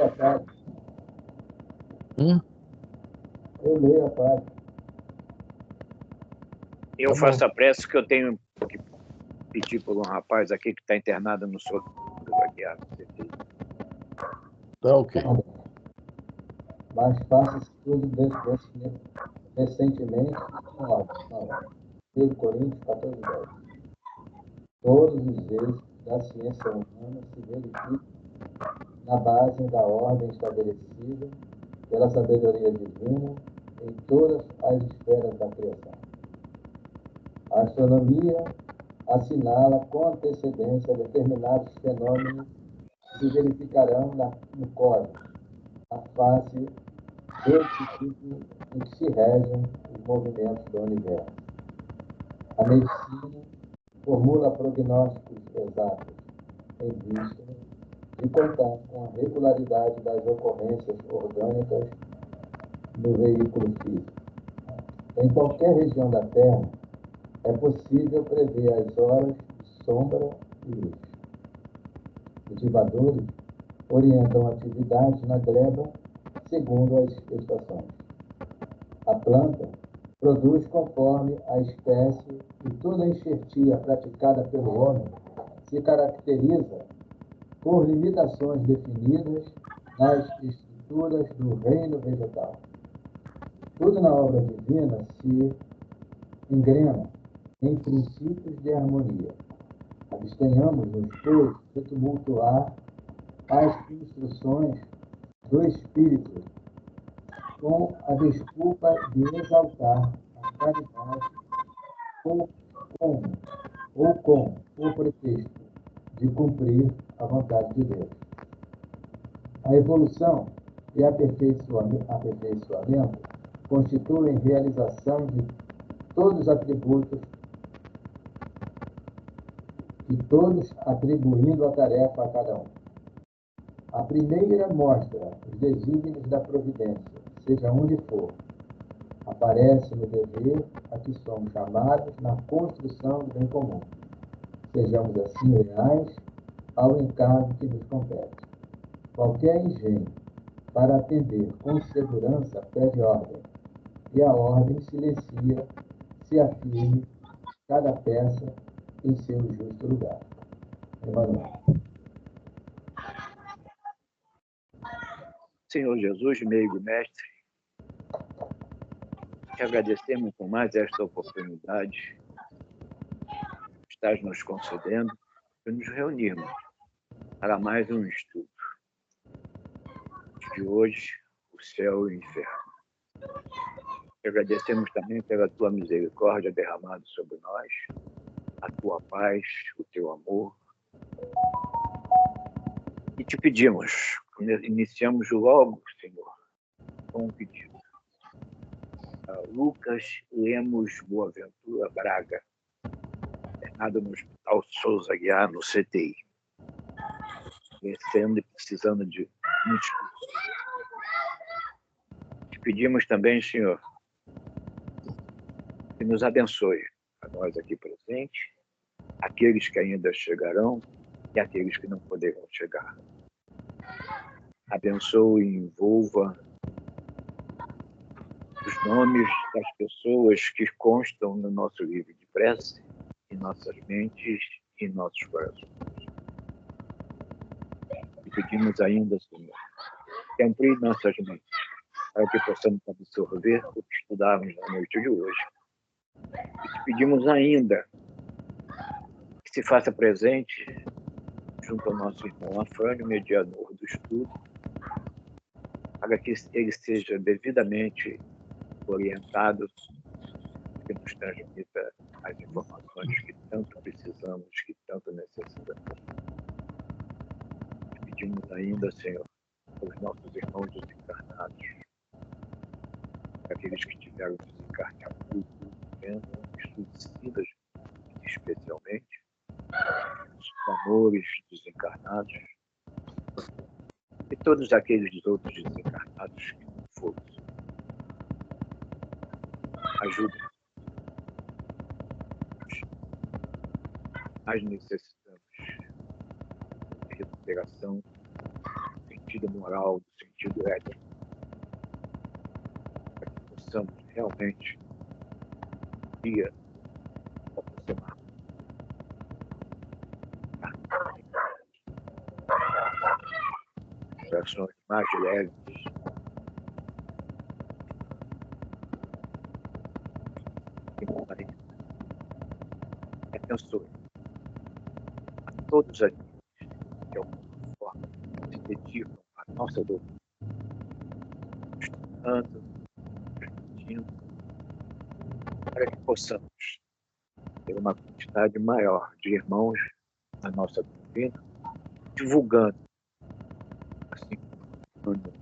leio a frase. Hum? Eu leio a frase. Eu faço a prece que eu tenho que pedir por um rapaz aqui que está internado no Souza Aguiar. Tá ok. Mas faça-se tudo recentemente com ordem. 1 Coríntios 14:10. Todos os êxitos da ciência humana se verificam na base da ordem estabelecida pela sabedoria divina em todas as esferas da criação. A astronomia assinala com antecedência determinados fenômenos que se verificarão no cosmos, a face desse tipo em que se regem os movimentos do universo. A medicina formula prognósticos exatos em vista de contar com a regularidade das ocorrências orgânicas no veículo físico. Em qualquer região da Terra, é possível prever as horas de sombra e luz. Cultivadores orientam atividades na gleba segundo as estações. A planta produz conforme a espécie e toda a enxertia praticada pelo homem se caracteriza por limitações definidas nas estruturas do reino vegetal. Tudo na obra divina se engrena em princípios de harmonia. Abstenhamos-nos, pois, de tumultuar as instruções do Espírito com a desculpa de exaltar a caridade ou com o pretexto de cumprir a vontade de Deus. A evolução e aperfeiçoamento constituem realização de todos os atributos e todos atribuindo a tarefa a cada um. A primeira mostra os desígnios da providência, seja onde for. Aparece no dever a que somos chamados na construção do bem comum. Sejamos assim leais ao encargo que nos compete. Qualquer engenho para atender com segurança pede ordem, e a ordem silencia, se afirme cada peça em seu justo lugar. Emmanuel. Senhor Jesus, meigo mestre, te agradecemos por mais esta oportunidade que estás nos concedendo de nos reunirmos para mais um estudo. De hoje, o céu e o inferno. Te agradecemos também pela tua misericórdia derramada sobre nós, a tua paz, o teu amor. E te pedimos, iniciamos logo, Senhor, com um pedido. Lucas Lemos Boaventura Braga, internado no Hospital Souza Aguiar, no CTI, crescendo e precisando de muitos cursos. Te pedimos também, Senhor, que nos abençoe, a nós aqui presentes, aqueles que ainda chegarão e aqueles que não poderão chegar. Abençoe e envolva os nomes das pessoas que constam no nosso livro de prece, em nossas mentes e em nossos corações. E pedimos ainda, Senhor, que amplie nossas mentes, para que possamos absorver o que estudamos na noite de hoje. E te pedimos ainda que se faça presente junto ao nosso irmão Afrânio, mediador do estudo, para que ele seja devidamente orientado, que nos transmita as informações que tanto precisamos, que tanto necessitamos. Pedimos ainda, Senhor, aos nossos irmãos desencarnados, aqueles que tiveram desencarne agudo, os suicidas, especialmente, os amores desencarnados, e todos aqueles outros desencarnados que não foram. Ajuda. Nós necessitamos de recuperação, sentido sentido moral, no sentido ético, para que possamos realmente um dia aproximar ações mais leves. Abençoe a todos aqui que, de alguma forma, se dedicam à nossa doutrina, estudando, transmitindo, para que possamos ter uma quantidade maior de irmãos na nossa doutrina, divulgando, assim como o Bruno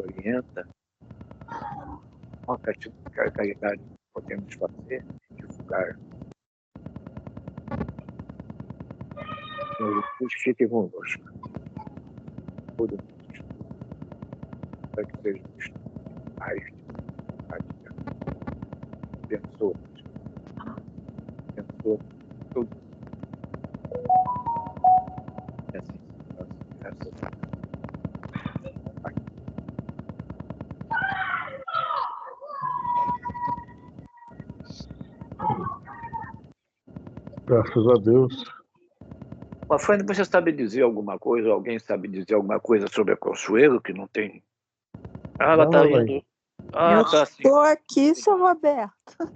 orienta, uma caridade que podemos fazer, divulgar. Senhor Jesus, fique conosco. Todo mundo, para que sejamos mais de abençoa tudo. E assim, graças a Deus. Graças a Deus. Mafane, você sabe dizer alguma coisa? Alguém sabe dizer alguma coisa sobre a Consuelo que não tem? Ah, ela está indo. Ah, eu tá sim. estou aqui, seu Roberto.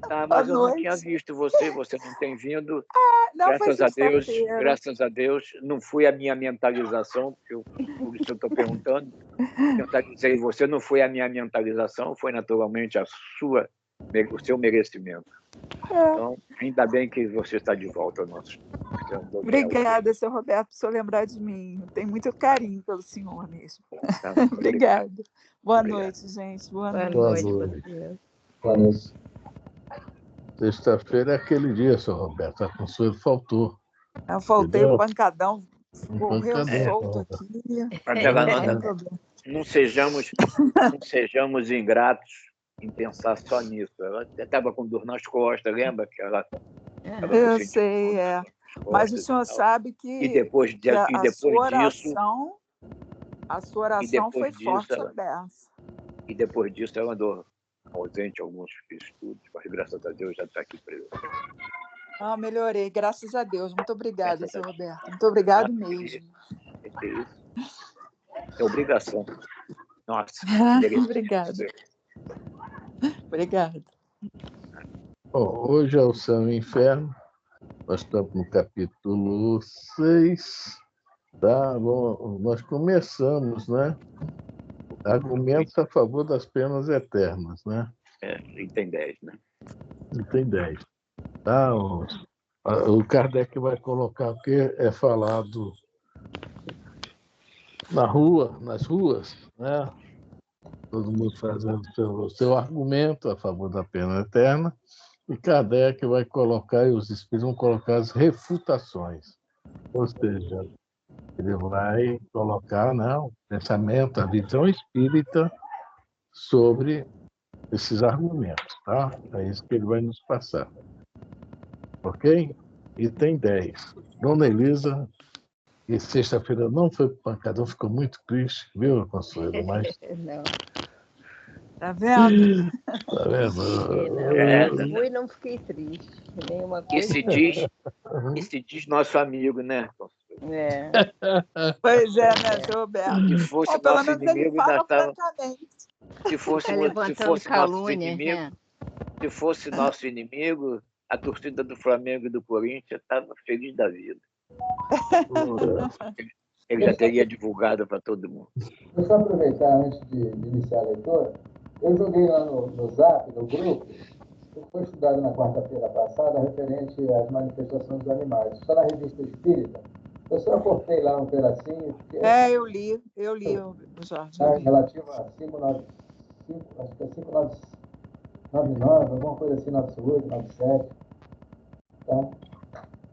Ah, Boa mas eu não tinha noite. visto você não tem vindo. Não, Graças a Deus, sexta-feira. graças a Deus, não foi a minha mentalização, por isso eu estou perguntando. Mentalizei você, não foi a minha mentalização, foi naturalmente o seu merecimento. Então, ainda bem que você está de volta, nosso. Obrigada, seu Roberto, por senhor lembrar de mim. Eu tenho muito carinho pelo senhor mesmo. Tá, Obrigada. Boa Obrigado. noite, gente. Boa Boa noite. noite. Boa noite. Sexta-feira é aquele dia, seu Roberto. A Consuelo faltou. Eu faltei Entendeu? o pancadão, correu pancadão, solto Roberto. aqui. Mas ela Não não, tem problema. não sejamos ingratos em pensar só nisso. Ela estava com dor nas costas, lembra que ela estava Eu sei, Mas o senhor sabe que, e depois a sua disso, oração foi forte a beça. E depois disso ela andou ausente alguns estudos, mas graças a Deus já está aqui preso. Melhorei, graças a Deus. Muito obrigada, seu Roberto. Muito obrigado mesmo. É isso. É obrigação. Nossa. Obrigada. Obrigada. Bom, hoje é o Céu e o Inferno. Nós estamos no capítulo 6. Tá? Bom, nós começamos, né? Argumentos a favor das penas eternas, né? Item 10, né? Item 10. Tá? O Kardec vai colocar o que é falado nas ruas, né? Todo mundo fazendo o seu argumento a favor da pena eterna, e Kardec vai colocar, e os espíritos vão colocar as refutações. Ou seja, ele vai colocar, né, o pensamento, a visão espírita sobre esses argumentos, tá? É isso que ele vai nos passar. Ok? Item 10. Dona Elisa, e sexta-feira não foi pro pancadão, ficou muito triste, viu, Consuelo? Mas... Não. Tá vendo? Tá vendo? Não fui, não fiquei triste. Nenhuma coisa. Esse diz nosso amigo, né? Pois é, né, seu Roberto? Se fosse pelo nosso menos ele inimigo, fala francamente. Se fosse nosso inimigo, a torcida do Flamengo e do Corinthians estava feliz da vida. Ele já teria divulgado para todo mundo. Deixa eu aproveitar antes de iniciar a leitura. Eu joguei lá no Zap, no grupo, o que foi estudado na quarta-feira passada, referente às manifestações dos animais. Está na Revista Espírita. Eu só cortei lá um pedacinho. Porque... eu li, Jorge. Relativo a 595, acho que é 5999, alguma coisa assim, 98, 97. Tá?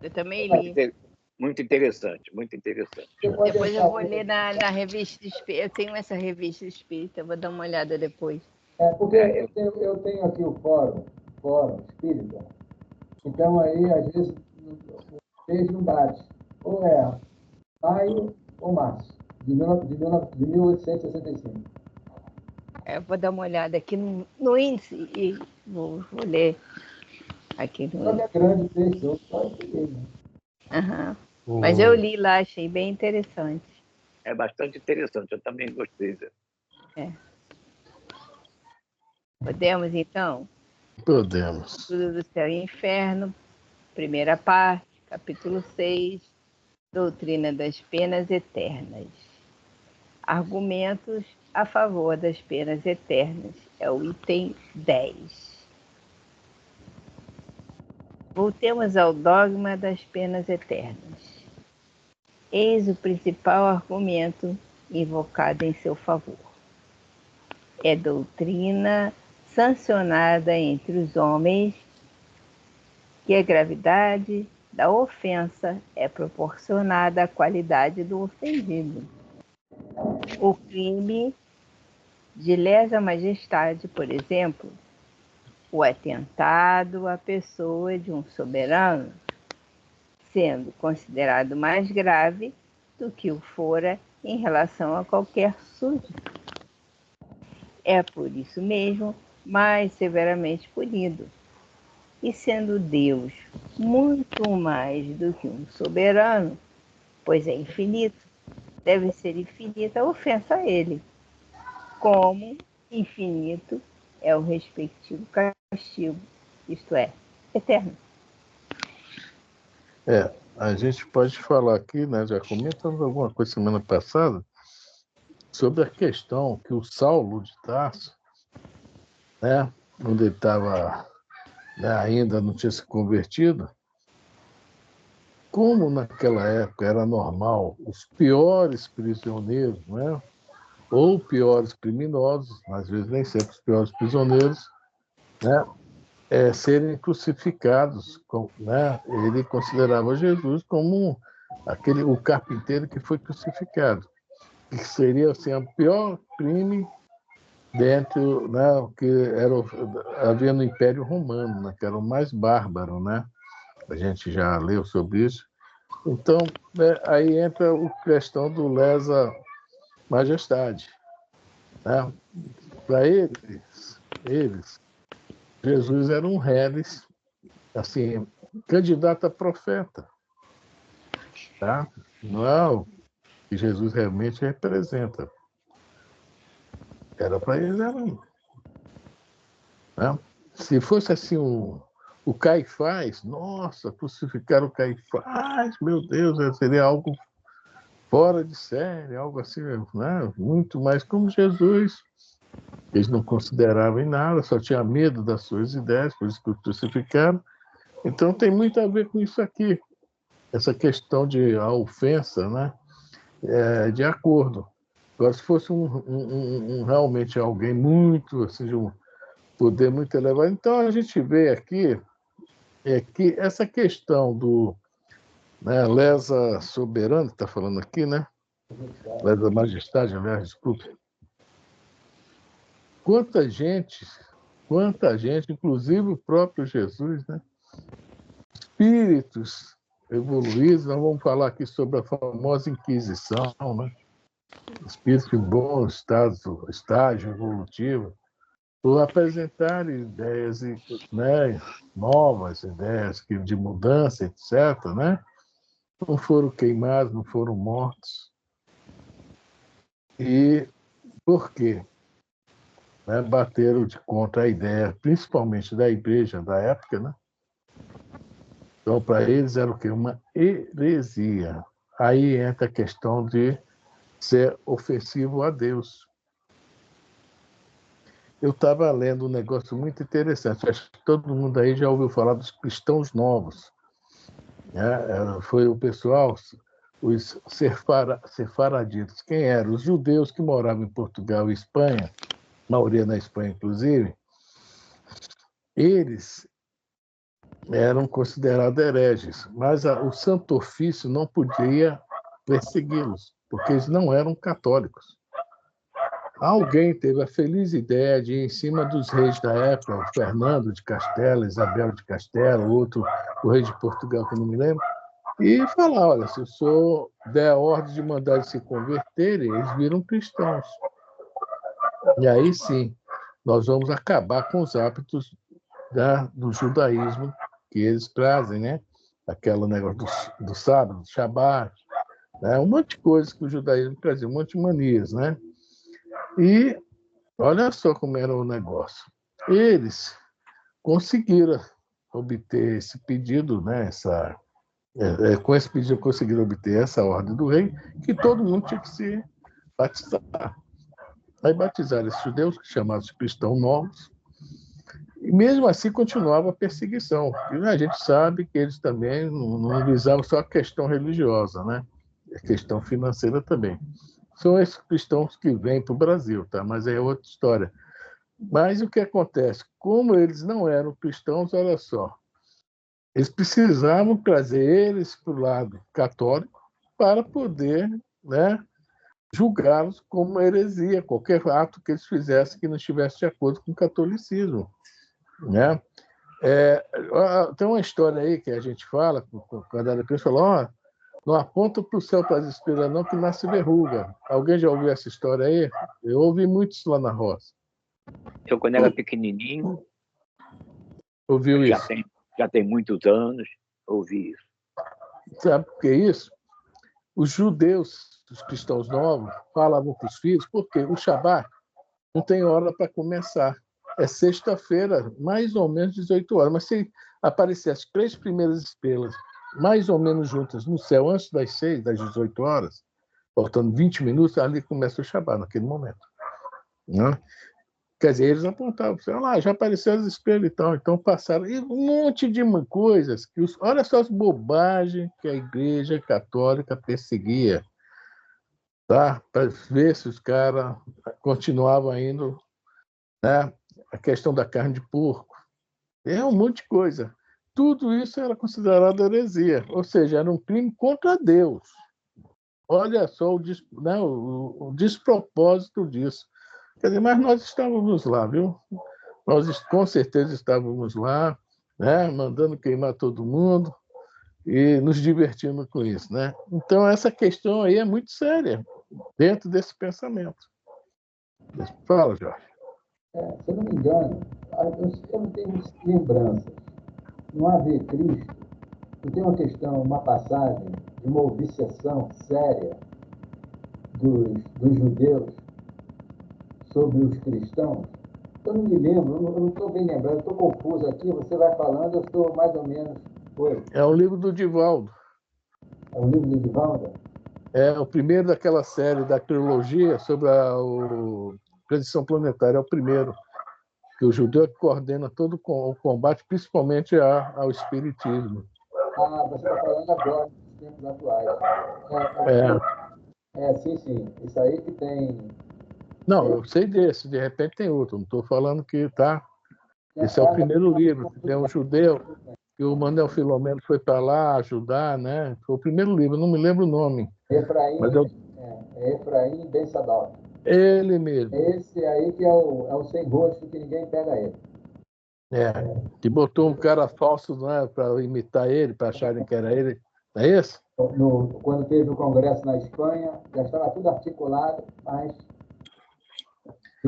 Eu também li. Muito interessante, muito interessante. Depois eu vou ler na revista Espírita. Eu tenho essa revista Espírita, vou dar uma olhada depois. Porque eu tenho aqui o fórum Espírita. Então, aí, às vezes, o mês não bate. Ou é maio ou março. De 1865. Eu vou dar uma olhada aqui no índice e vou ler aqui no Olha índice. grande texto, eu quase peguei, né? Aham. Mas eu li lá, achei bem interessante. É bastante interessante, eu também gostei. Podemos, então? Podemos. Tudo do Céu e Inferno, primeira parte, capítulo 6, Doutrina das Penas Eternas. Argumentos a favor das penas eternas. É o item 10. Voltemos ao dogma das penas eternas. Eis o principal argumento invocado em seu favor. É doutrina sancionada entre os homens que a gravidade da ofensa é proporcionada à qualidade do ofendido. O crime de lesa majestade, por exemplo, o atentado à pessoa de um soberano, sendo considerado mais grave do que o fora em relação a qualquer súdito. É por isso mesmo mais severamente punido. E sendo Deus muito mais do que um soberano, pois é infinito, deve ser infinita a ofensa a ele, como infinito é o respectivo castigo, isto é, eterno. A gente pode falar aqui, né, já comentamos alguma coisa semana passada, sobre a questão que o Saulo de Tarso, né, onde ele estava, né, ainda não tinha se convertido, como naquela época era normal os piores prisioneiros, né, ou piores criminosos, às vezes nem sempre os piores prisioneiros, né, serem crucificados, né? Ele considerava Jesus como o carpinteiro que foi crucificado, que seria assim o pior crime dentro, né, que havia no Império Romano, né, que era o mais bárbaro, né? A gente já leu sobre isso. Então, né, aí entra a questão do lesa majestade, né? Para eles, Jesus era um reles, assim, candidato a profeta, tá? Não é o que Jesus realmente representa. Era para eles, né? Se fosse assim o Caifás, nossa, crucificar o Caifás, meu Deus, seria algo fora de série, algo assim, né? Muito mais como Jesus. Eles não consideravam em nada, só tinha medo das suas ideias, por isso que o crucificaram. Então tem muito a ver com isso aqui, essa questão de a ofensa, né? De acordo. Agora, se fosse realmente alguém muito, assim, de um poder muito elevado, então a gente vê aqui que essa questão do, né, lesa soberana, que está falando aqui, né? Lesa majestade, aliás, desculpe. Quanta gente, inclusive o próprio Jesus, né? Espíritos evoluídos, nós vamos falar aqui sobre a famosa Inquisição, né? Espíritos em bom estágio evolutivo, por apresentar ideias, né, novas, ideias de mudança, etc., né? Não foram queimados, não foram mortos. E por quê? Né? Bateram contra a ideia, principalmente da igreja da época, né? Então, para eles era o quê? Uma heresia. Aí entra a questão de ser ofensivo a Deus. Eu estava lendo um negócio muito interessante. Acho que todo mundo aí já ouviu falar dos cristãos novos. Né? Foi o pessoal, os sefaraditas. Quem eram? Os judeus que moravam em Portugal e Espanha, maioria na Espanha, inclusive. Eles eram considerados hereges, mas o Santo Ofício não podia persegui-los, porque eles não eram católicos. Alguém teve a feliz ideia de ir em cima dos reis da época, o Fernando de Castela, Isabel de Castela, outro, o rei de Portugal, que eu não me lembro, e falar, olha, se o senhor der a ordem de mandar eles se converterem, eles viram cristãos. E aí sim, nós vamos acabar com os hábitos do judaísmo que eles trazem, né? Aquele negócio do sábado, do Shabat, né? Um monte de coisas que o judaísmo trazia, um monte de manias, né? E olha só como era o negócio. Eles conseguiram obter esse pedido, né? Com esse pedido conseguiram obter essa ordem do rei, que todo mundo tinha que se batizar. Aí batizaram esses judeus, chamados de cristãos novos, e mesmo assim continuava a perseguição. E a gente sabe que eles também não visavam só a questão religiosa, né? A questão financeira também. São esses cristãos que vêm para o Brasil, tá? Mas é outra história. Mas o que acontece? Como eles não eram cristãos, olha só, eles precisavam trazer eles para o lado católico para poder, né, julgá-los como heresia, qualquer ato que eles fizessem que não estivesse de acordo com o catolicismo, né? Tem uma história aí que a gente fala, quando a depois falou, não aponta para o céu para as estrelas não, que nasce verruga. Alguém já ouviu essa história aí? Eu ouvi muito isso lá na roça. Eu, quando era pequenininho, Ouviu isso? Já tem muitos anos, ouvi isso. Sabe por que isso? Os judeus, os cristãos novos, falavam para os filhos, porque o Shabat não tem hora para começar. É sexta-feira, mais ou menos 18 horas. Mas se aparecer as 3 primeiras estrelas, mais ou menos juntas, no céu, antes das 6, das 18 horas, faltando 20 minutos, ali começa o Shabat, naquele momento. Né? Quer dizer, eles apontavam, já apareceram as estrelas e tal, então passaram. E um monte de coisas. Olha só as bobagens que a Igreja Católica perseguia, tá? Para ver se os caras continuavam indo, né? A questão da carne de porco. É um monte de coisa. Tudo isso era considerado heresia, ou seja, era um crime contra Deus. Olha só o despropósito disso. Quer dizer, mas nós estávamos lá, viu? Nós com certeza estávamos lá, né? Mandando queimar todo mundo e nos divertindo com isso, né? Então, essa questão aí é muito séria dentro desse pensamento. Fala, Jorge. Se eu não me engano, eu não tenho lembranças. No Ave Cristo, não tem uma passagem de uma obsessão séria dos judeus sobre os cristãos. Eu não me lembro, eu não estou bem lembrando, eu estou confuso aqui, você vai falando, eu estou mais ou menos... Oi. É o livro do Divaldo. É o livro do Divaldo? É o primeiro daquela série da trilogia sobre a transição planetária, é o primeiro, que o judeu coordena todo o combate, principalmente ao espiritismo. Você está falando agora, dos tempos atuais. Sim. Isso aí que tem... Não, eu sei desse, de repente tem outro, não estou falando que tá. Esse é o primeiro livro, tem um judeu, que o Manuel Filomeno foi para lá ajudar, né? Foi o primeiro livro, não me lembro o nome. Efraim Ben Sadoc. Ele mesmo. Esse aí que é o sem rosto, que ninguém pega ele. Que botou um cara falso, né, para imitar ele, para acharem que era ele. Não é isso? Quando teve o congresso na Espanha, já estava tudo articulado, mas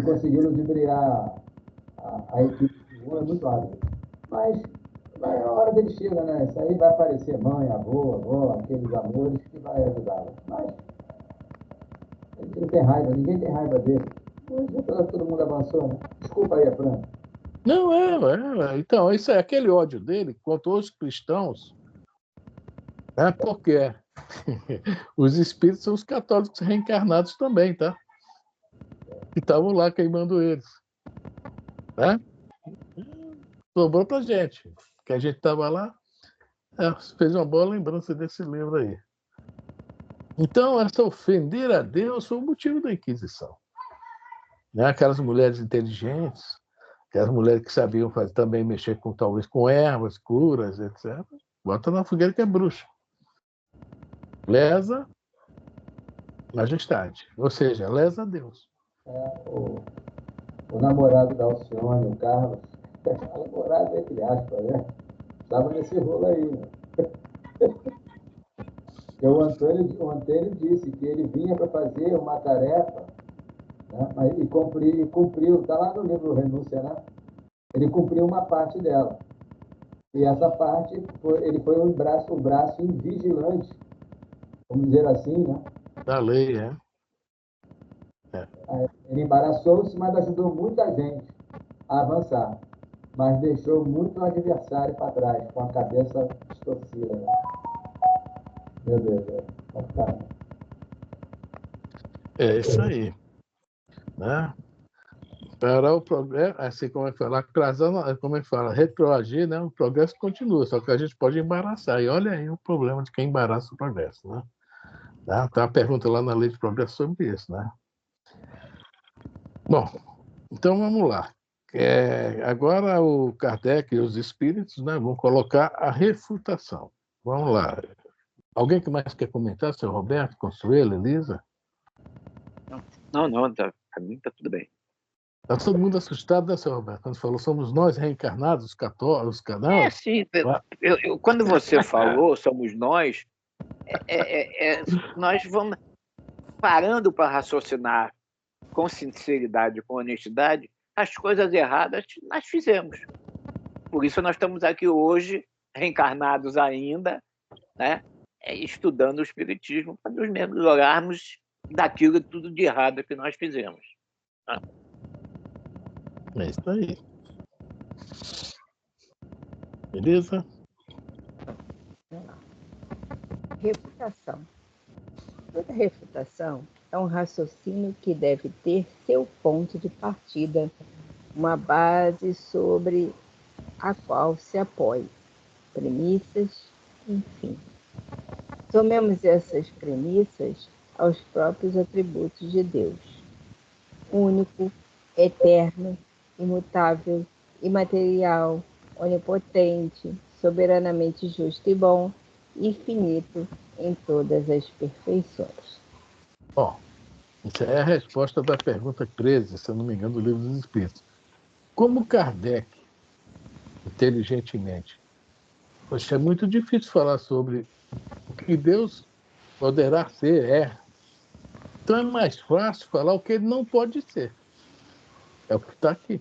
conseguiram ludibriar a equipe muito rápido. Mas a hora dele chega, né? Isso aí vai aparecer mãe, avó, aqueles amores que vai ajudá-lo. Mas ele não tem raiva, ninguém tem raiva dele. Todo mundo avançou, né? Desculpa aí, Fran. Não, então, isso é aquele ódio dele contra os cristãos, né? Porque os espíritos são os católicos reencarnados também, tá? Que estavam lá queimando eles, né? Sobrou pra gente, que a gente estava lá, fez uma boa lembrança desse livro aí. Então, essa ofender a Deus foi o motivo da Inquisição. Né? Aquelas mulheres inteligentes, aquelas mulheres que sabiam também mexer talvez com ervas, curas, etc. Bota na fogueira que é bruxa. Lesa majestade, ou seja, lesa a Deus. O namorado da Alcione, o Carlos, namorado entre aspas, né? Estava nesse rolo aí. Né? O Antônio disse que ele vinha para fazer uma tarefa, né, e cumpriu, está lá no livro Renúncia, né? Ele cumpriu uma parte dela. E essa parte, ele foi o braço invigilante, vamos dizer assim, né? Da lei, é. Ele embaraçou-se, mas ajudou muita gente a avançar. Mas deixou muito o adversário para trás, com a cabeça distorcida. Né? Meu Deus, complicado. É isso aí. Né? Para o progresso, assim como é que fala, atrasando, como é que fala, retroagir, né? O progresso continua, só que a gente pode embaraçar. E olha aí o problema de quem embaraça o progresso, né? Tá a pergunta lá na lei de progresso sobre isso, né? Bom, então vamos lá. Agora o Kardec e os espíritos, né, vão colocar a refutação. Vamos lá. Alguém que mais quer comentar, seu Roberto, Consuelo, Elisa? Não, para mim está tudo bem. Está todo mundo assustado, né, seu Roberto? Quando falou, somos nós reencarnados, os católicos, canais? Sim. Quando você falou, somos nós, nós vamos parando para raciocinar com sinceridade, com honestidade, as coisas erradas nós fizemos. Por isso nós estamos aqui hoje, reencarnados ainda, né, estudando o Espiritismo, para nos melhorarmos daquilo tudo de errado que nós fizemos. É isso aí. Beleza? Refutação. Toda refutação é um raciocínio que deve ter seu ponto de partida, uma base sobre a qual se apoie, premissas, enfim. Tomemos essas premissas aos próprios atributos de Deus: único, eterno, imutável, imaterial, onipotente, soberanamente justo e bom, infinito em todas as perfeições. Bom, essa é a resposta da pergunta 13, se eu não me engano, do Livro dos Espíritos. Como Kardec, inteligentemente, poxa, é muito difícil falar sobre o que Deus poderá ser, Então é mais fácil falar o que ele não pode ser. É o que está aqui.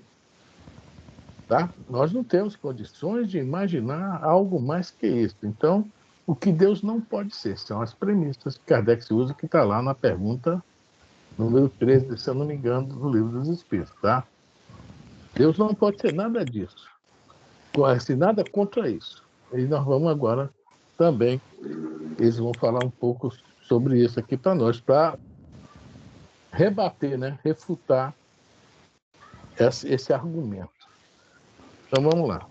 Tá? Nós não temos condições de imaginar algo mais que isso. Então, o que Deus não pode ser são as premissas que Kardec usa, que está lá na pergunta número 13, se eu não me engano, do Livro dos Espíritos. Tá? Deus não pode ser nada disso. Assim, nada contra isso. E nós vamos agora também, eles vão falar um pouco sobre isso aqui para nós, para rebater, né? Refutar esse argumento. Então vamos lá.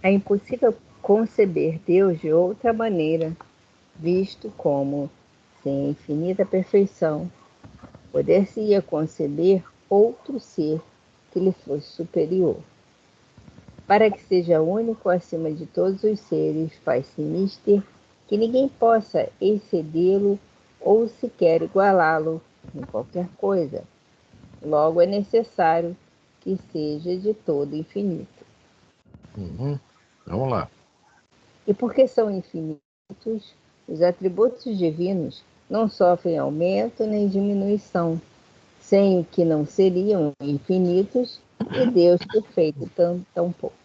É impossível conceber Deus de outra maneira, visto como, sem infinita perfeição, poder-se-ia conceber outro ser que lhe fosse superior. Para que seja único acima de todos os seres, faz-se mister que ninguém possa excedê-lo ou sequer igualá-lo em qualquer coisa. Logo é necessário que seja de todo infinito. Vamos lá. E porque são infinitos, os atributos divinos não sofrem aumento nem diminuição, sem o que não seriam infinitos e Deus ter feito tão pouco.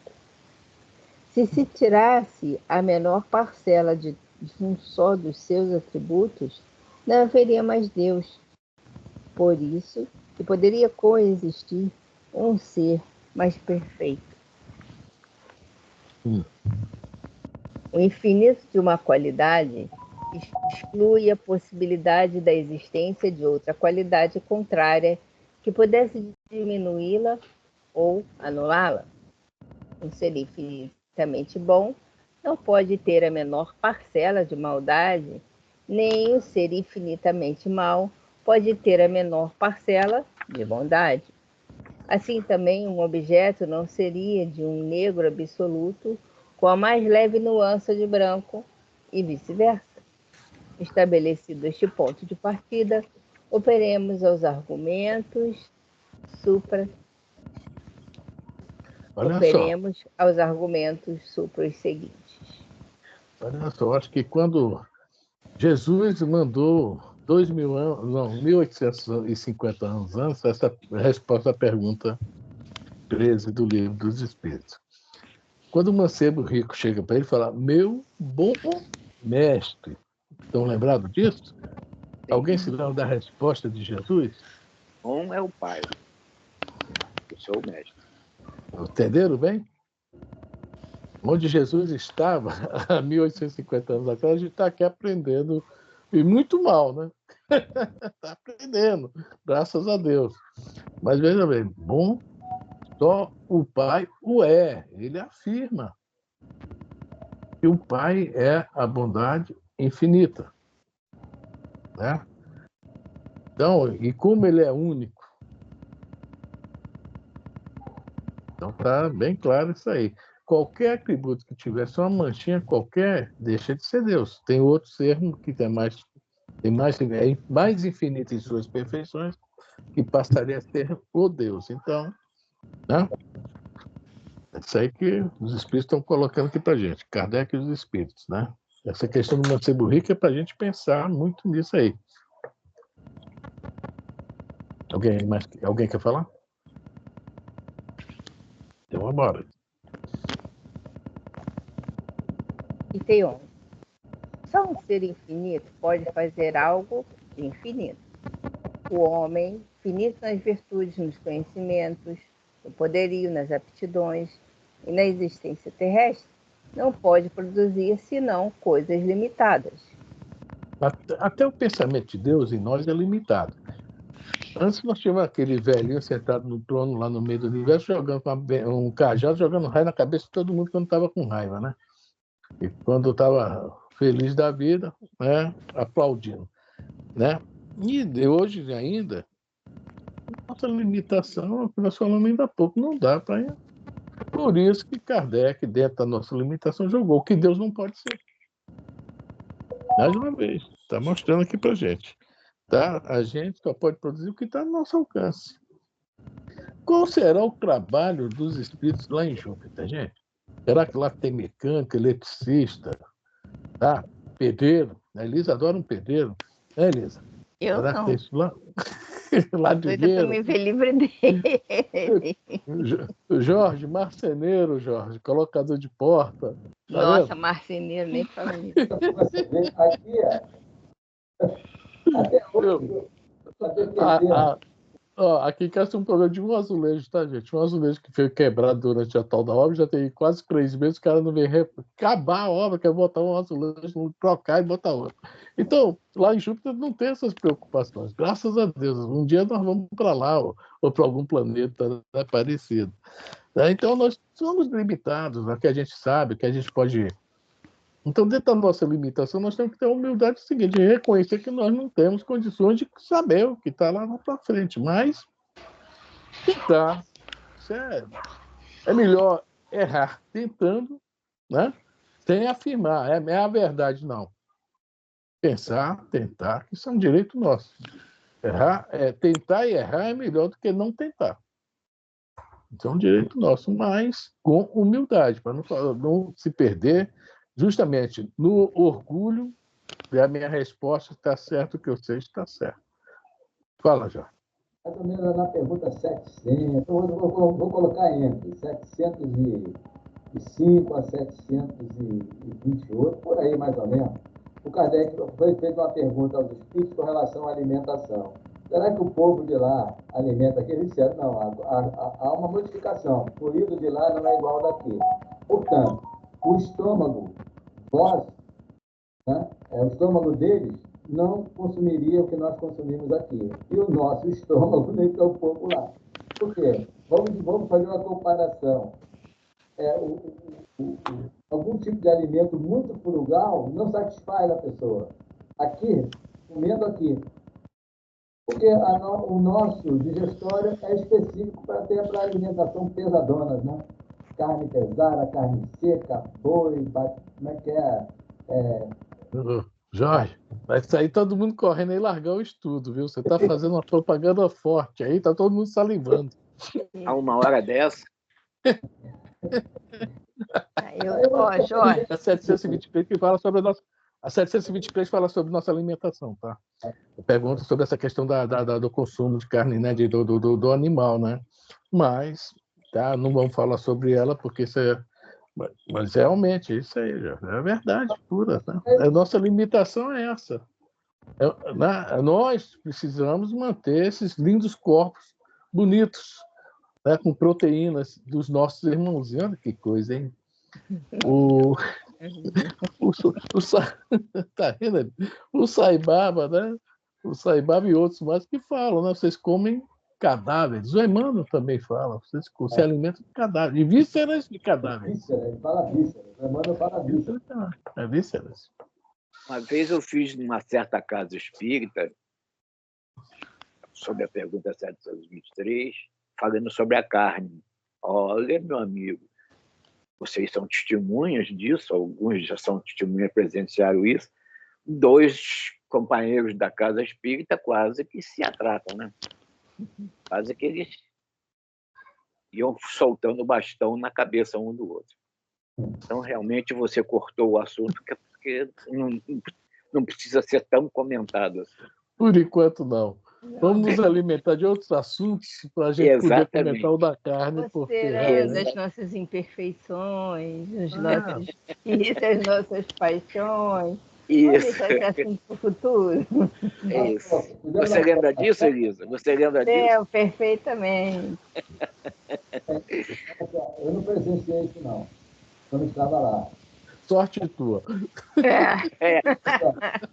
Se se tirasse a menor parcela de um só dos seus atributos, não haveria mais Deus. Por isso, que poderia coexistir um ser mais perfeito. O infinito de uma qualidade exclui a possibilidade da existência de outra qualidade contrária que pudesse diminuí-la ou anulá-la. Um ser infinitamente bom não pode ter a menor parcela de maldade, nem o ser infinitamente mau pode ter a menor parcela de bondade. Assim também, um objeto não seria de um negro absoluto com a mais leve nuance de branco e vice-versa. Estabelecido este ponto de partida, operemos aos argumentos supra os seguintes. Olha só, acho que quando Jesus mandou 2.000 anos, não, 1850 anos antes, essa resposta à pergunta 13 do Livro dos Espíritos. Quando o mancebo rico chega para ele e fala, meu bom mestre, estão lembrados disso? Alguém se lembra da resposta de Jesus? Um é o Pai. Eu sou o mestre. Entenderam bem? Onde Jesus estava há 1850 anos atrás, a gente está aqui aprendendo, e muito mal, né? Está aprendendo, graças a Deus. Mas veja bem, bom, só o Pai o é, ele afirma que o Pai é a bondade infinita, né? Então, e como ele é único, então está bem claro isso aí. Qualquer atributo que tivesse uma manchinha qualquer, deixa de ser Deus. Tem outro ser que é mais infinito em suas perfeições, que passaria a ser o Deus. Então, né? É isso aí que os espíritos estão colocando aqui para gente. Kardec e os espíritos, né? Essa questão do mancebo rico é para a gente pensar muito nisso aí. Alguém quer falar? Então, vamos embora. E tem 11. Só um ser infinito pode fazer algo de infinito. O homem, finito nas virtudes, nos conhecimentos, no poderio, nas aptidões e na existência terrestre, não pode produzir senão coisas limitadas. Até o pensamento de Deus em nós é limitado. Antes nós tínhamos aquele velhinho sentado no trono lá no meio do universo, jogando um cajado, jogando raio na cabeça de todo mundo quando estava com raiva, né? E quando estava feliz da vida, né, aplaudindo, né? E hoje ainda, nossa limitação, o que nós falamos ainda há pouco, não dá para. Por isso que Kardec, dentro da nossa limitação, jogou que Deus não pode ser. Mais uma vez, está mostrando aqui para gente. Tá? A gente só pode produzir o que está no nosso alcance. Qual será o trabalho dos espíritos lá em Júpiter, gente? Será que lá tem mecânico, eletricista, tá? Pedreiro? A Elisa adora um pedreiro. Né, Elisa? Eu Será não. que tem isso lá? Doida para me ver livre dele. Jorge, marceneiro, Jorge, colocador de porta. Tá Nossa, vendo? marceneiro, nem fala nisso. Você vê aqui, até hoje, Aqui em casa tem um problema de um azulejo, tá, gente? Um azulejo que foi quebrado durante a tal da obra, já tem quase 3 meses, o cara não vem acabar a obra, quer botar um azulejo, trocar e botar outro. Então, lá em Júpiter não tem essas preocupações, graças a Deus. Um dia nós vamos para lá, ou para algum planeta, né, parecido. Então, nós somos limitados, né, que a gente sabe, que a gente pode. Então, dentro da nossa limitação, nós temos que ter a humildade seguinte, de reconhecer que nós não temos condições de saber o que está lá para frente, mas tentar. É melhor errar tentando, né, sem afirmar, é a verdade, não. Pensar, tentar, que isso é um direito nosso. Tentar e errar é melhor do que não tentar. Isso é um direito nosso, mas com humildade, para não se perder justamente no orgulho da minha resposta está certo, o que eu sei está certo. Fala, Jorge. Mais ou menos na pergunta 700, vou colocar entre 705 a 728, por aí mais ou menos. O Kardec foi feita uma pergunta aos espíritos com relação à alimentação. Será que o povo de lá alimenta aqui? Eles disseram, não, há uma modificação. O fluido de lá não é igual ao daqui. Portanto, o estômago, né, o estômago deles não consumiria o que nós consumimos aqui. E o nosso estômago nem tão pouco lá. Por quê? Vamos fazer uma comparação. Algum tipo de alimento muito frugal não satisfaz a pessoa. Aqui, comendo aqui. Porque o nosso digestório é específico para alimentação pesadonas, né? Carne pesada, carne seca, boi, como é que é? Jorge, vai sair todo mundo correndo e largar o estudo, viu? Você está fazendo uma propaganda forte aí, tá todo mundo salivando. A uma hora dessa. Jorge. A 723 que fala sobre a nossa. A 723 fala sobre nossa alimentação, tá? Pergunta sobre essa questão do consumo de carne, né? Do animal, né? Mas, tá? Não vamos falar sobre ela, porque isso é. Mas realmente, isso aí é verdade pura, tá? A nossa limitação é essa. Nós precisamos manter esses lindos corpos bonitos, né? Com proteínas dos nossos irmãos. E olha que coisa, hein? Tá vendo? O Saibaba, né? O Saibaba e outros mais que falam, né? Vocês comem cadáveres. O Emmanuel também fala. Vocês se alimentam de cadáveres. De vísceras de cadáveres. Vísceras, ele fala vísceras. O Emmanuel fala vísceras. É vísceras. Uma vez eu fiz numa certa casa espírita, sobre a pergunta 723, falando sobre a carne. Olha, meu amigo, vocês são testemunhas disso, alguns já são testemunhas, presenciaram isso. 2 companheiros da casa espírita quase que se atracam, né? Quase que eles iam soltando o bastão na cabeça um do outro. Então, realmente, você cortou o assunto, porque não precisa ser tão comentado assim. Por enquanto, não. Vamos nos alimentar de outros assuntos para a gente poder comentar o da carne. Considerando as nossas imperfeições, os nossos vícios, as nossas paixões. Isso. Vamos deixar esse assunto para o futuro. Isso. Você lembra disso, Elisa? Você lembra disso? Perfeitamente. Eu não presenciei isso, não. Eu não estava lá. Sorte tua.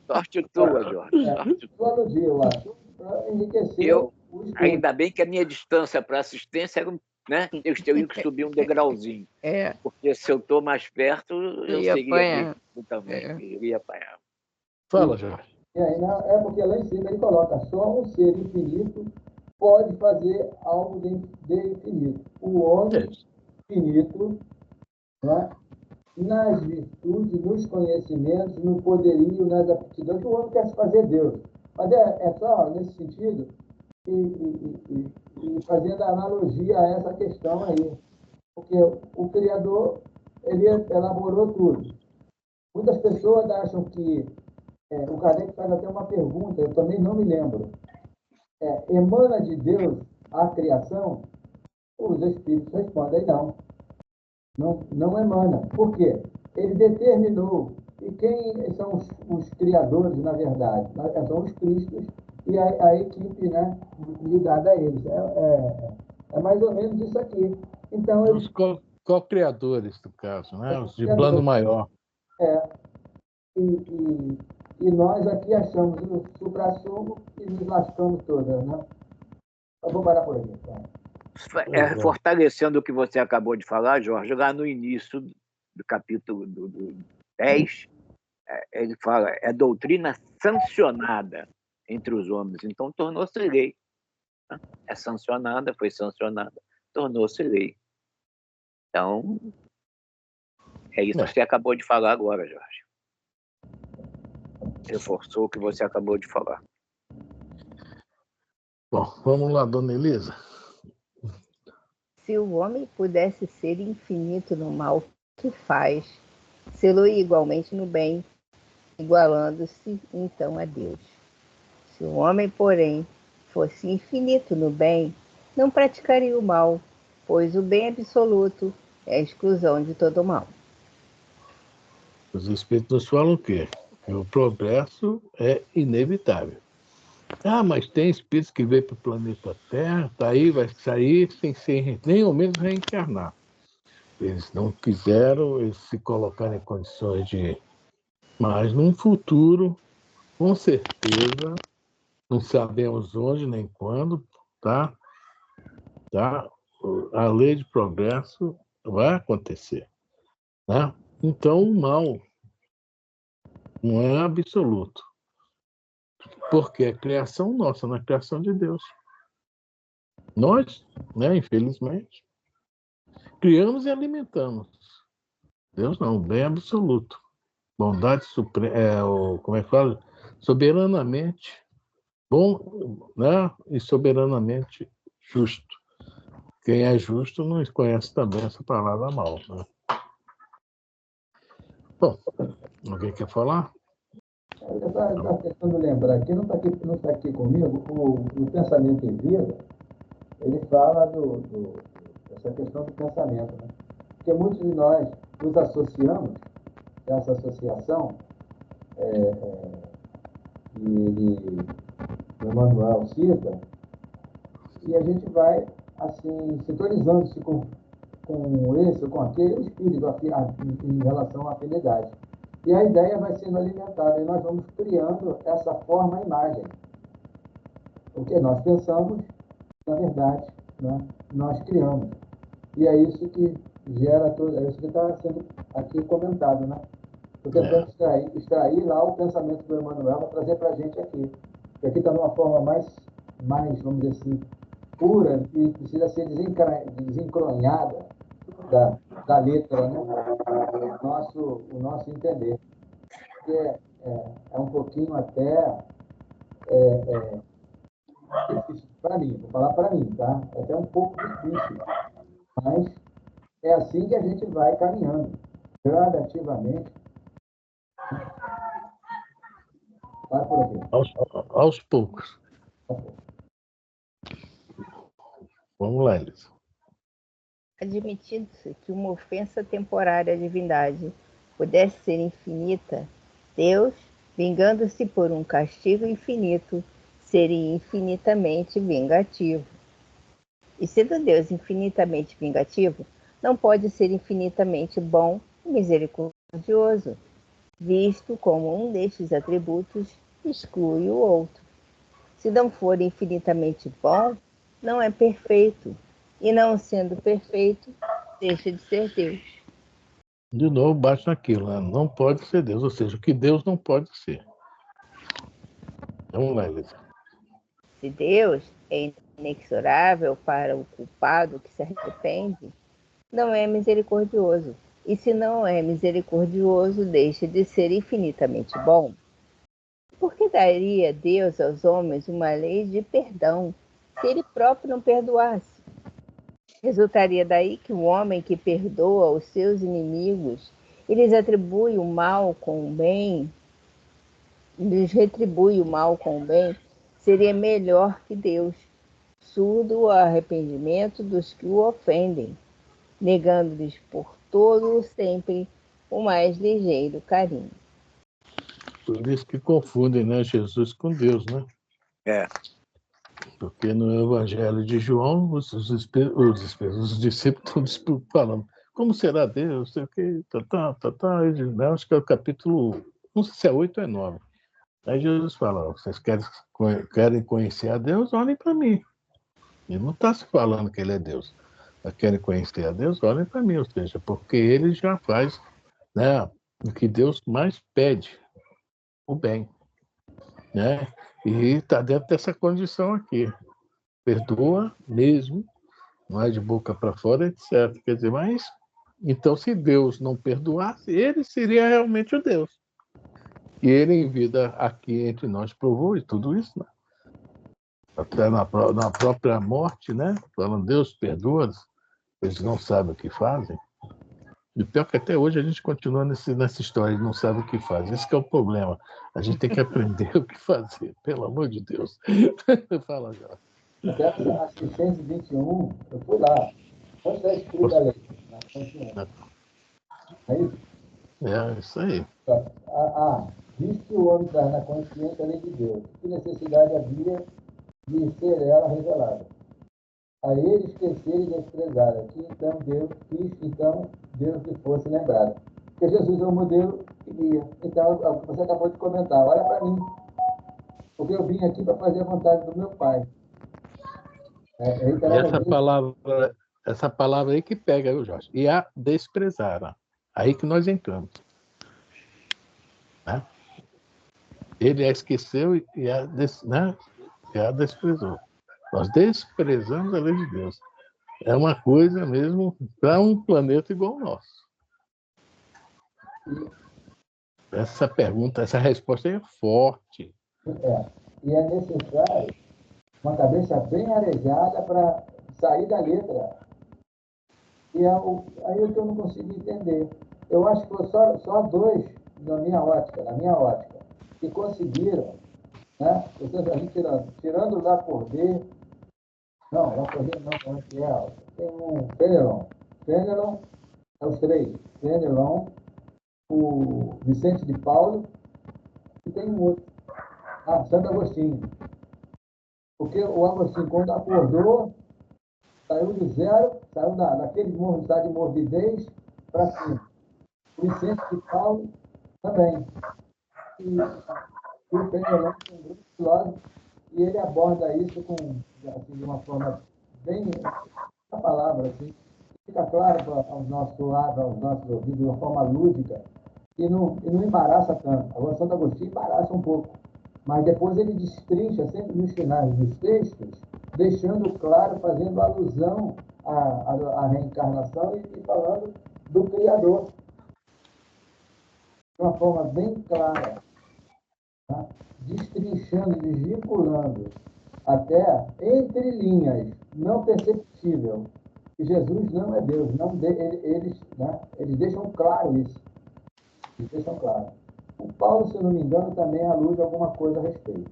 Sorte tua, Jorge. Todo dia eu acho, para enriquecer. Ainda bem que a minha distância para assistência era, né? Eu teria que subir um degrauzinho. Porque se eu estou mais perto, eu seria também. Eu ia apanhar. Fala, Jorge. E aí, é porque lá em cima ele coloca: só um ser infinito pode fazer algo de infinito. O homem finito, né? Nas virtudes, nos conhecimentos, no poderio, nas aptidões, que o homem quer se fazer Deus. Mas é só nesse sentido, e fazendo analogia a essa questão aí. Porque o Criador, ele elaborou tudo. Muitas pessoas acham que, o Kardec faz até uma pergunta, eu também não me lembro, emana de Deus a criação? Os Espíritos respondem não. Não emana. Por quê? Ele determinou. E quem são os criadores, na verdade? São os Cristos e a equipe, né, ligada a eles. É mais ou menos isso aqui. Então, os co-criadores, no caso, né? Os de plano maior. E nós aqui achamos o supra-sumo e nos lascamos todas, né? Eu vou parar por aqui. Tá? Fortalecendo o que você acabou de falar, Jorge, lá no início do capítulo do 10, ele fala, é doutrina sancionada entre os homens, então tornou-se lei. É sancionada, foi sancionada, tornou-se lei. Então, é isso que você acabou de falar agora, Jorge. Reforçou o que você acabou de falar. Bom, vamos lá, dona Elisa. Se o homem pudesse ser infinito no mal que faz, sê-lo igualmente no bem, igualando-se então a Deus. Se o homem, porém, fosse infinito no bem, não praticaria o mal, pois o bem absoluto é a exclusão de todo o mal. Os Espíritos falam o quê? Que o progresso é inevitável. Mas tem espíritos que veio para o planeta Terra, tá aí, vai sair sem ser nem ao menos reencarnar. Eles não quiseram se colocar em condições de... Mas num futuro, com certeza, não sabemos onde nem quando, tá? A lei de progresso vai acontecer, né? Então, o mal não é absoluto. Porque é criação nossa, não é criação de Deus. Nós, né, infelizmente, criamos e alimentamos. Deus não, bem absoluto. Bondade suprema, como é que fala? Soberanamente bom, né, e soberanamente justo. quem é justo não conhece também essa palavra mal. Né? Bom, alguém quer falar? Eu estava tentando lembrar aqui, não tá aqui comigo, o Pensamento em Vida, ele fala dessa questão do pensamento. Né? Porque muitos de nós nos associamos, essa associação, que o Emmanuel cita, e a gente vai, assim, sintonizando-se com esse ou com aquele espírito em relação à afinidade. E a ideia vai sendo alimentada, e nós vamos criando essa forma, a imagem. O que nós pensamos, na verdade, né, nós criamos. E é isso que gera tudo, é isso que está sendo aqui comentado, né? Estou tentando extrair lá o pensamento do Emmanuel para trazer para a gente aqui. Porque aqui está de uma forma mais, vamos dizer assim, pura, e precisa ser desencronhada da letra, né? O nosso entender. Que é um pouquinho até difícil para mim, vou falar para mim, tá? É até um pouco difícil, mas é assim que a gente vai caminhando, gradativamente. Vai por aqui. Aos poucos. Vamos lá, Elisa. Admitindo-se que uma ofensa temporária à divindade pudesse ser infinita, Deus, vingando-se por um castigo infinito, seria infinitamente vingativo. E sendo Deus infinitamente vingativo, não pode ser infinitamente bom e misericordioso, visto como um destes atributos exclui o outro. Se não for infinitamente bom, não é perfeito, e não sendo perfeito, deixa de ser Deus. De novo, bate naquilo, né? Não pode ser Deus, ou seja, o que Deus não pode ser. Vamos lá, Elisa. Se Deus é inexorável para o culpado que se arrepende, não é misericordioso. E se não é misericordioso, deixa de ser infinitamente bom. Por que daria Deus aos homens uma lei de perdão, se ele próprio não perdoasse? Resultaria daí que o homem que perdoa os seus inimigos e lhes retribui o mal com o bem, seria melhor que Deus, surdo ao arrependimento dos que o ofendem, negando-lhes por todo o sempre o mais ligeiro carinho. Por isso que confundem, né, Jesus com Deus, né? Porque no Evangelho de João, os discípulos todos falando, como será Deus? Sei o quê, acho que é o capítulo, não sei se é 8 ou é 9. Aí Jesus fala, vocês querem conhecer a Deus? Olhem para mim. Ele não está se falando que ele é Deus. Mas querem conhecer a Deus? Olhem para mim, ou seja, porque ele já faz, né, o que Deus mais pede, o bem. Né? E está dentro dessa condição aqui. Perdoa mesmo, não é de boca para fora, etc. Quer dizer, mas então se Deus não perdoasse, ele seria realmente o Deus. E ele em vida aqui entre nós provou e tudo isso, né? Até na própria morte, né? Falando, Deus perdoa, eles não sabem o que fazem. E pior que até hoje a gente continua nessa história, não sabe o que faz. Esse que é o problema. A gente tem que aprender o que fazer, pelo amor de Deus. Fala, Jorge. Até a 621, eu fui lá. Onde está escrito a lei? Na 621. É isso? É, isso aí. Visto que o homem traz na consciência a lei de Deus, que necessidade havia de ser ela revelada? A ele esquecer e desprezar. Aqui, então, Deus lhe fosse lembrado. Porque Jesus é o modelo que guia. Então, você acabou de comentar, olha para mim. Porque eu vim aqui para fazer a vontade do meu Pai. E essa palavra aí que pega, viu, Jorge? E a desprezar. Né? Aí que nós entramos. Né? Ele a esqueceu e a desprezou. Nós desprezamos a lei de Deus. É uma coisa mesmo para um planeta igual ao nosso. Essa pergunta, essa resposta aí é forte. E é necessário uma cabeça bem arejada para sair da letra. E aí é o que eu não consigo entender. Eu acho que foi só dois, na minha ótica, que conseguiram, né? A gente tirando lá por D, não, lá por D não, como é que é? Tem um Fenelon. Fenelon é os três. Fenelon, o Vicente de Paulo e tem um outro. Santo Agostinho. Porque o Agostinho, quando acordou, saiu do zero, saiu daquele estado de morbidez para cima. O Vicente de Paulo também. E o Fenelon é um grande filósofo, e ele aborda isso assim, de uma forma bem, a palavra, assim, fica claro aos nossos ouvidos, de uma forma lúdica, e não embaraça tanto. Agora, Santo Agostinho embaraça um pouco, mas depois ele destrincha sempre nos finais dos textos, deixando claro, fazendo alusão à reencarnação e falando do Criador, de uma forma bem clara, tá? Destrinchando, desvinculando, até entre linhas, não perceptível, que Jesus não é Deus. Eles deixam claro isso. Eles deixam claro. O Paulo, se eu não me engano, também alude a alguma coisa a respeito.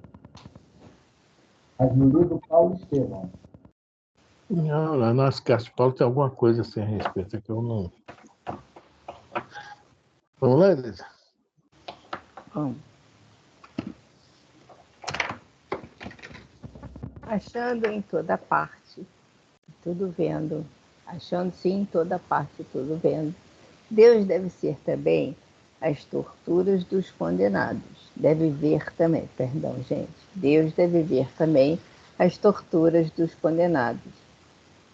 Mas no livro Paulo Estevão. Não, lá nas cartas de Paulo tem alguma coisa assim a respeito, é que eu não... Vamos lá, Elisa? Vamos. Achando em toda parte, tudo vendo. Achando-se em toda parte, tudo vendo. Deus deve ser também as torturas dos condenados. Deus deve ver também as torturas dos condenados.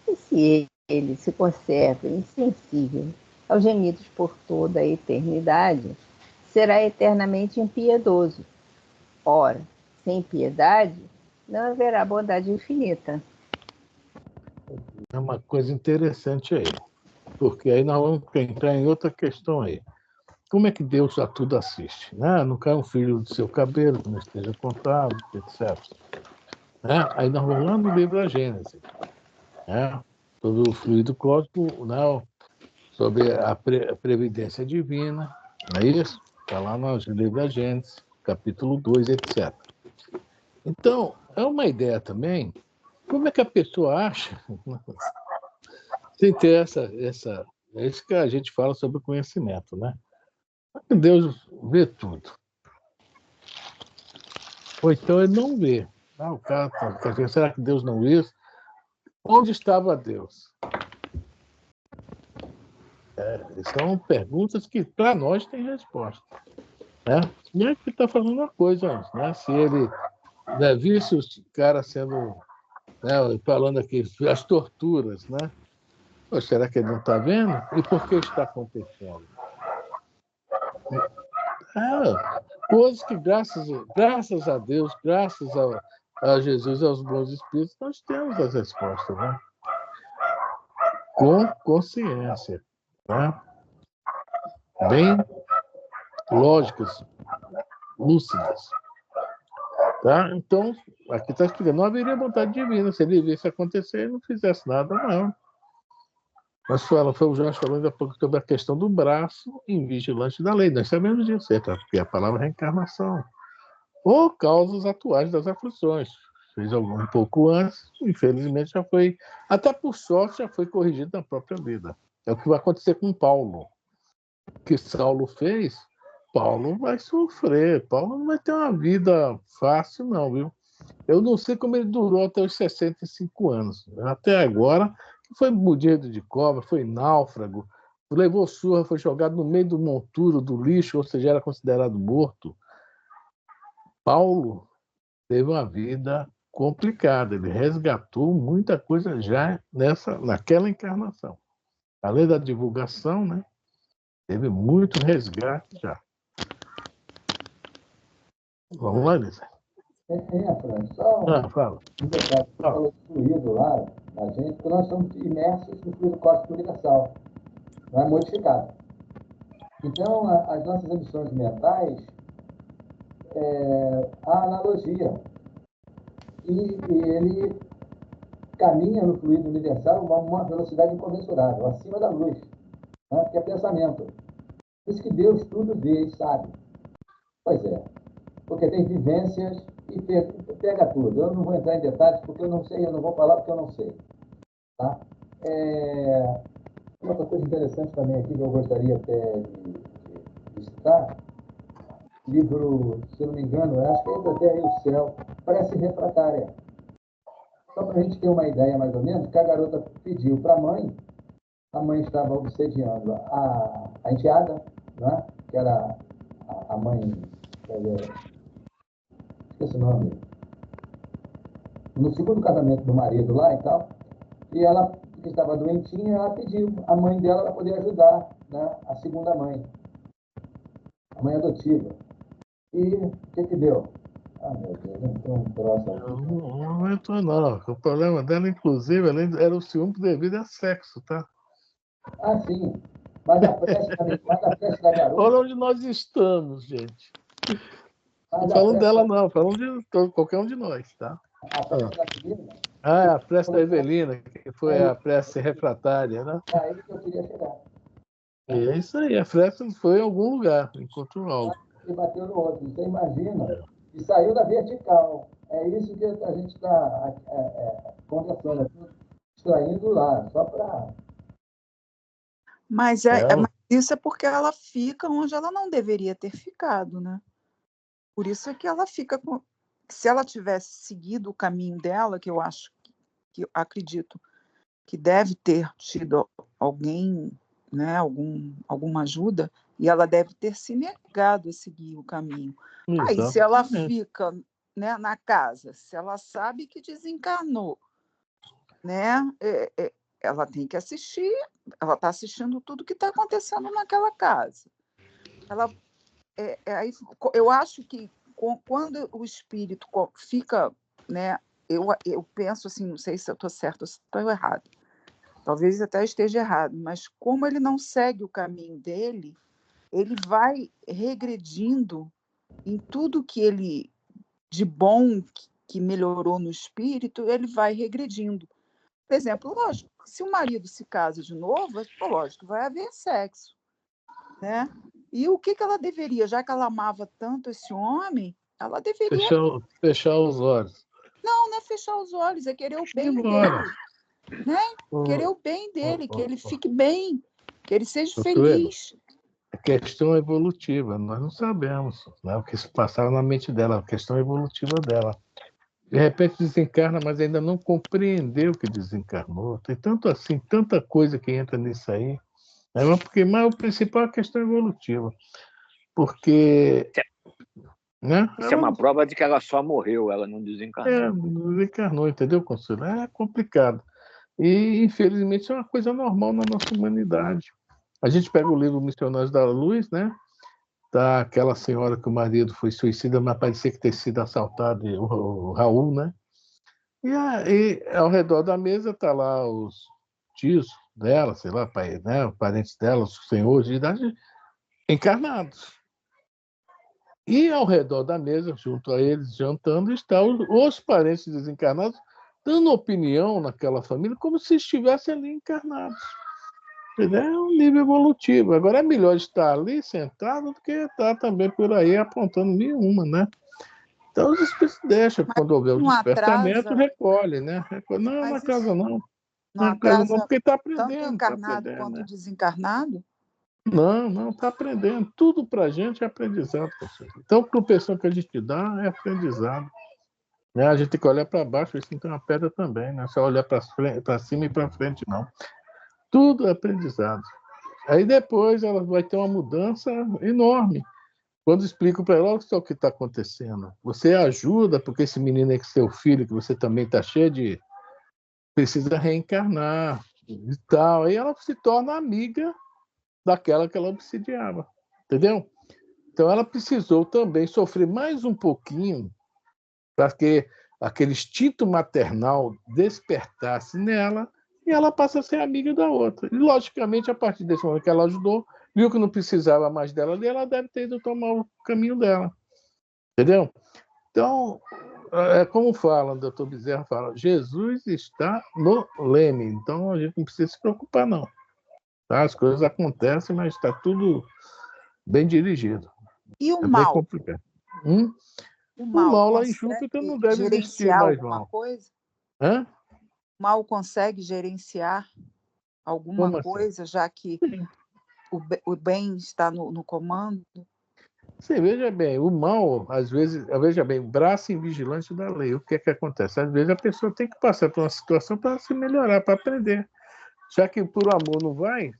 E se ele se conserva insensível aos gemidos por toda a eternidade, será eternamente impiedoso. Ora, sem piedade, não haverá bondade infinita. É uma coisa interessante aí, porque aí nós vamos entrar em outra questão aí. Como é que Deus já tudo assiste? Né? Não cai um filho do seu cabelo que não esteja contado, etc. Né? Aí nós vamos lá no livro da Gênesis, né? Sobre o fluido cósmico, né? Sobre a previdência divina, não é isso? Está lá no livro da Gênesis, capítulo 2, etc. Então, é uma ideia também, como é que a pessoa acha, sem ter é isso que a gente fala sobre o conhecimento, né? Deus vê tudo. Ou então ele não vê. O cara tá, será que Deus não vê? Onde estava Deus? São perguntas que, para nós, têm resposta. Né? E é que está falando uma coisa antes, né? Se ele visse os caras sendo, né, falando aqui, as torturas, né? Ou será que ele não está vendo? E por que está acontecendo? Coisas que, graças a Deus, graças a Jesus e aos bons espíritos, nós temos as respostas, né? Com consciência, né? Bem lógicas, lúcidas. Tá? Então, aqui está explicando, não haveria vontade divina se ele visse acontecer e não fizesse nada, não. Mas foi o Jorge falando ainda há pouco sobre a questão do braço invigilante da lei. Nós sabemos disso, porque é a palavra reencarnação. Ou causas atuais das aflições. Fez um pouco antes, infelizmente já foi, até por sorte, já foi corrigido na própria vida. É o que vai acontecer com Paulo. O que Saulo fez, Paulo vai sofrer. Paulo não vai ter uma vida fácil, não, viu? Eu não sei como ele durou até os 65 anos. Até agora, foi mordido de cobra, foi náufrago, levou surra, foi jogado no meio do monturo, do lixo, ou seja, era considerado morto. Paulo teve uma vida complicada. Ele resgatou muita coisa já naquela encarnação. Além da divulgação, né? Teve muito resgate já. Vamos lá, Lisa. Fran, só Fala. um detalhe. Você falou do fluido lá, a gente, porque nós estamos imersos no fluido cósmico universal. Não é modificado. Então, as nossas emissões mentais, há analogia. E ele caminha no fluido universal a uma velocidade incomensurável, acima da luz, né? Que é pensamento. Por isso que Deus tudo vê e sabe. Pois é, porque tem vivências e pega tudo. Eu não vou entrar em detalhes porque eu não sei, eu não vou falar porque eu não sei. Tá? Outra coisa interessante também aqui que eu gostaria até de citar, livro, se eu não me engano, eu acho que é Entre a Terra e o Céu, Prece Refratária. Só para a gente ter uma ideia mais ou menos, que a garota pediu para a mãe estava obsediando a enteada, né? Que era a mãe, esqueci o nome, no segundo casamento do marido lá e tal, e ela, que estava doentinha, ela pediu a mãe dela para poder ajudar, né? A segunda mãe, a mãe adotiva. E o que deu? Ah, meu Deus, entrou um troço aqui. Não entrou, não. O problema dela, inclusive, era o ciúme devido a sexo, tá? Ah, sim. Mas a prece da garota. Olha onde nós estamos, gente. Não Mas falando dela, não. Falando de qualquer um de nós, tá? a prece da menina. A prece da Evelina, que foi a prece refratária, né? É aí que eu queria chegar. É isso aí. A prece foi em algum lugar, encontrou algo. E bateu no outro. Você imagina? E saiu da vertical. É isso que a gente está conversando, extraindo lá, só para. Mas isso é porque ela fica onde ela não deveria ter ficado, né? Por isso é que ela fica com. Se ela tivesse seguido o caminho dela, que eu acredito que deve ter tido alguém, né, alguma ajuda, e ela deve ter se negado a seguir o caminho. Aí, se ela fica, né, na casa, se ela sabe que desencarnou, né, ela tem que assistir, ela está assistindo tudo que está acontecendo naquela casa. Eu acho que quando o espírito fica, né, eu penso assim, não sei se eu estou certo ou se estou errado, talvez até esteja errado, mas como ele não segue o caminho dele, ele vai regredindo em tudo que ele, de bom, que melhorou no espírito, ele vai regredindo. Por exemplo, lógico, se o marido se casa de novo, lógico, vai haver sexo, né? E o que ela deveria, já que ela amava tanto esse homem, ela deveria... Fechar os olhos. Não é fechar os olhos, é querer o bem dele. Né? Querer o bem dele, que ele fique bem, que ele seja feliz. A questão evolutiva, nós não sabemos, né, o que se passava na mente dela, a questão evolutiva dela. De repente desencarna, mas ainda não compreendeu que desencarnou. Tem tanto assim, tanta coisa que entra nisso aí. Mas o principal é a questão evolutiva. Porque... né? Isso é uma prova de que ela só morreu, ela não desencarnou. Não desencarnou, entendeu, Consuelo? É complicado. E, infelizmente, isso é uma coisa normal na nossa humanidade. A gente pega o livro Missionários da Luz, né? Tá aquela senhora que o marido foi suicida, mas parecia que ter sido assaltado, o Raul, né? E ao redor da mesa tá lá os tios dela, sei lá, pai, né? Os parentes dela, os senhores de idade, encarnados. E ao redor da mesa, junto a eles, jantando, estão os parentes desencarnados, dando opinião naquela família como se estivessem ali encarnados. É um nível evolutivo. Agora é melhor estar ali sentado do que estar também por aí apontando nenhuma, né? Então os espíritos deixam, quando houver o despertamento, recolhe, né? Não, na casa não. Não casa não, porque está aprendendo. Tanto encarnado quanto desencarnado? Não, está aprendendo. Tudo para a gente é aprendizado. Então, para o pessoal que a gente dá, é aprendizado. Né? A gente tem que olhar para baixo, isso não tem uma pedra também, não é só olhar para cima e para frente, não. Tudo é aprendizado. Aí depois ela vai ter uma mudança enorme. Quando explico para ela, olha só o que está acontecendo. Você ajuda, porque esse menino é seu filho, que você também está cheio de... precisa reencarnar e tal. Aí ela se torna amiga daquela que ela obsidiava. Entendeu? Então ela precisou também sofrer mais um pouquinho para que aquele instinto maternal despertasse nela e ela passa a ser amiga da outra. E, logicamente, a partir desse momento que ela ajudou, viu que não precisava mais dela ali, ela deve ter ido tomar o caminho dela. Entendeu? Então, é como fala, o doutor Bezerra fala, Jesus está no leme, então a gente não precisa se preocupar, não. Tá? As coisas acontecem, mas está tudo bem dirigido. E o É bem mal? complicado. O O mal mal lá em consegue Júpiter não deve existir gerenciar mais alguma mal. coisa? Hã? O mal consegue gerenciar alguma Como assim? coisa, já que o bem está no comando? Você veja bem, o mal, às vezes, veja bem, braço invigilante da lei. O que é que acontece? Às vezes a pessoa tem que passar por uma situação para se melhorar, para aprender. Já que por amor não vai,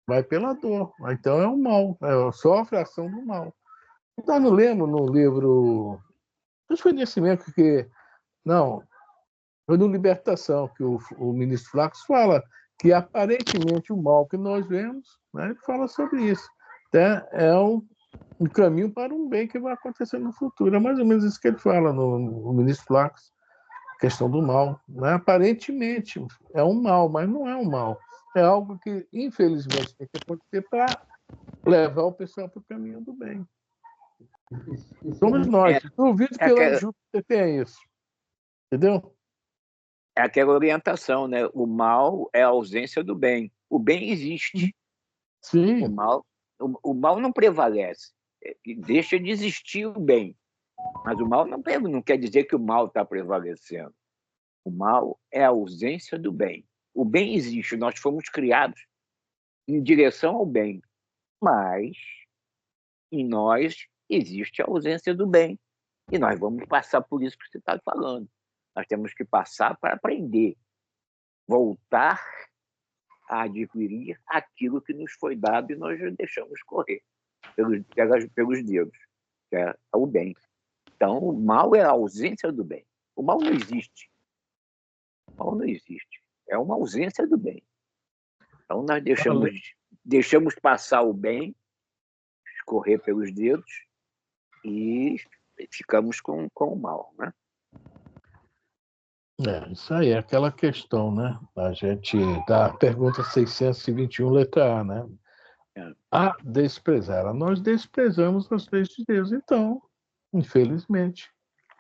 vai pela dor. Então é o mal, sofre a ação do mal. Nós não lemos no livro. Acho que foi nesse mesmo que. Não, foi no Libertação, que o ministro Flacos fala que aparentemente o mal que nós vemos, né, ele fala sobre isso. Né, é um caminho para um bem que vai acontecer no futuro. É mais ou menos isso que ele fala no ministro Flacos, a questão do mal. Né? Aparentemente é um mal, mas não é um mal. É algo que, infelizmente, tem que acontecer para levar o pessoal para o caminho do bem. Somos nós. Duvido que lá em Júpiter tenha isso. Entendeu? É aquela orientação, né? O mal é a ausência do bem. O bem existe. Sim. O mal não prevalece. Deixa de existir o bem. Mas o mal não quer dizer que o mal está prevalecendo. O mal é a ausência do bem. O bem existe. Nós fomos criados em direção ao bem. Mas em nós existe a ausência do bem. E nós vamos passar por isso que você está falando. Nós temos que passar para aprender. Voltar a adquirir aquilo que nos foi dado e nós já deixamos correr pelos dedos, que é o bem. Então, o mal é a ausência do bem. O mal não existe. O mal não existe. É uma ausência do bem. Então, nós deixamos passar o bem, escorrer pelos dedos e ficamos com o mal, né? Isso aí, é aquela questão, né? A gente dá pergunta 621, letra A, né? A desprezar. Nós desprezamos as leis de Deus. Então, infelizmente,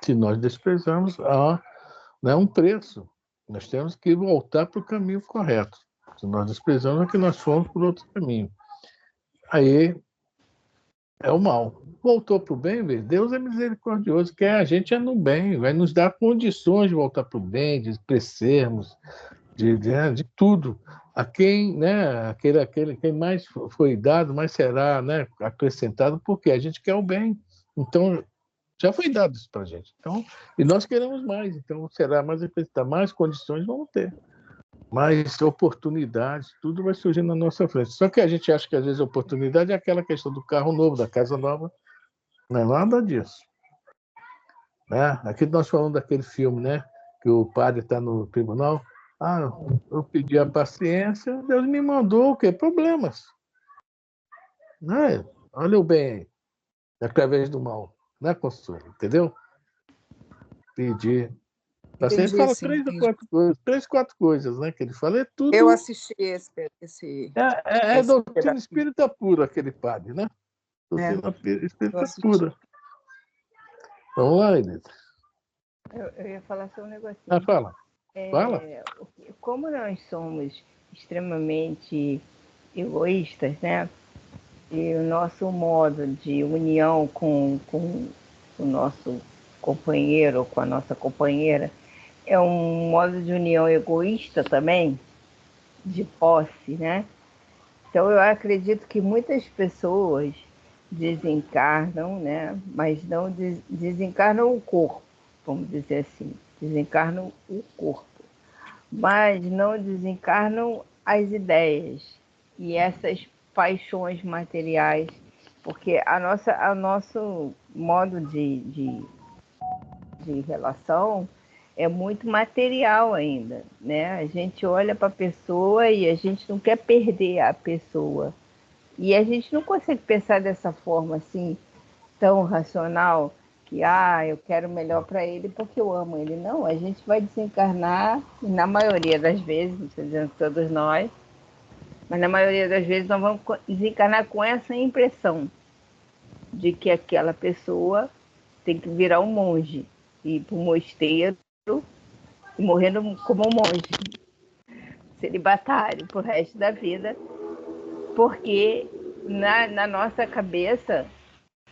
se nós desprezamos, há, né, um preço. Nós temos que voltar para o caminho correto. Se nós desprezamos, é que nós fomos por outro caminho. Aí é o mal. Voltou para o bem, Deus é misericordioso, quer a gente é no bem, vai nos dar condições de voltar para o bem, de crescermos, de tudo. A quem, né, quem mais foi dado, mais será, né, acrescentado, porque a gente quer o bem. Então, já foi dado isso para a gente. Então, e nós queremos mais, então será mais acrescentado, mais condições vamos ter. Mais oportunidades, tudo vai surgir na nossa frente. Só que a gente acha que às vezes a oportunidade é aquela questão do carro novo, da casa nova. Não é nada disso. Né? Aqui nós falamos daquele filme, né? Que o padre está no tribunal. Eu pedi a paciência, Deus me mandou o quê? Problemas. Né? Olha o bem aí, através do mal. Né, Consuelo? Entendeu? Pedir. Paciência fala Sim, três, quatro coisas, né? Que ele fala, é tudo. Eu assisti esse doutrina espírita pura, aquele padre, né? Doutrina espírita pura. Vamos lá, Inês. Eu ia falar só um negocinho. Fala. Fala. Como nós somos extremamente egoístas, né? E o nosso modo de união com o nosso companheiro ou com a nossa companheira é um modo de união egoísta também, de posse, né? Então eu acredito que muitas pessoas desencarnam, né? Mas não desencarnam o corpo, vamos dizer assim, desencarnam o corpo, mas não desencarnam as ideias e essas paixões materiais, porque o nosso modo de relação é muito material ainda, né? A gente olha para a pessoa e a gente não quer perder a pessoa. E a gente não consegue pensar dessa forma assim, tão racional, que eu quero melhor para ele porque eu amo ele. Não, a gente vai desencarnar, e na maioria das vezes, não estou dizendo todos nós, mas na maioria das vezes nós vamos desencarnar com essa impressão de que aquela pessoa tem que virar um monge, ir para o mosteiro e morrendo como um monge, celibatário pro resto da vida, porque na nossa cabeça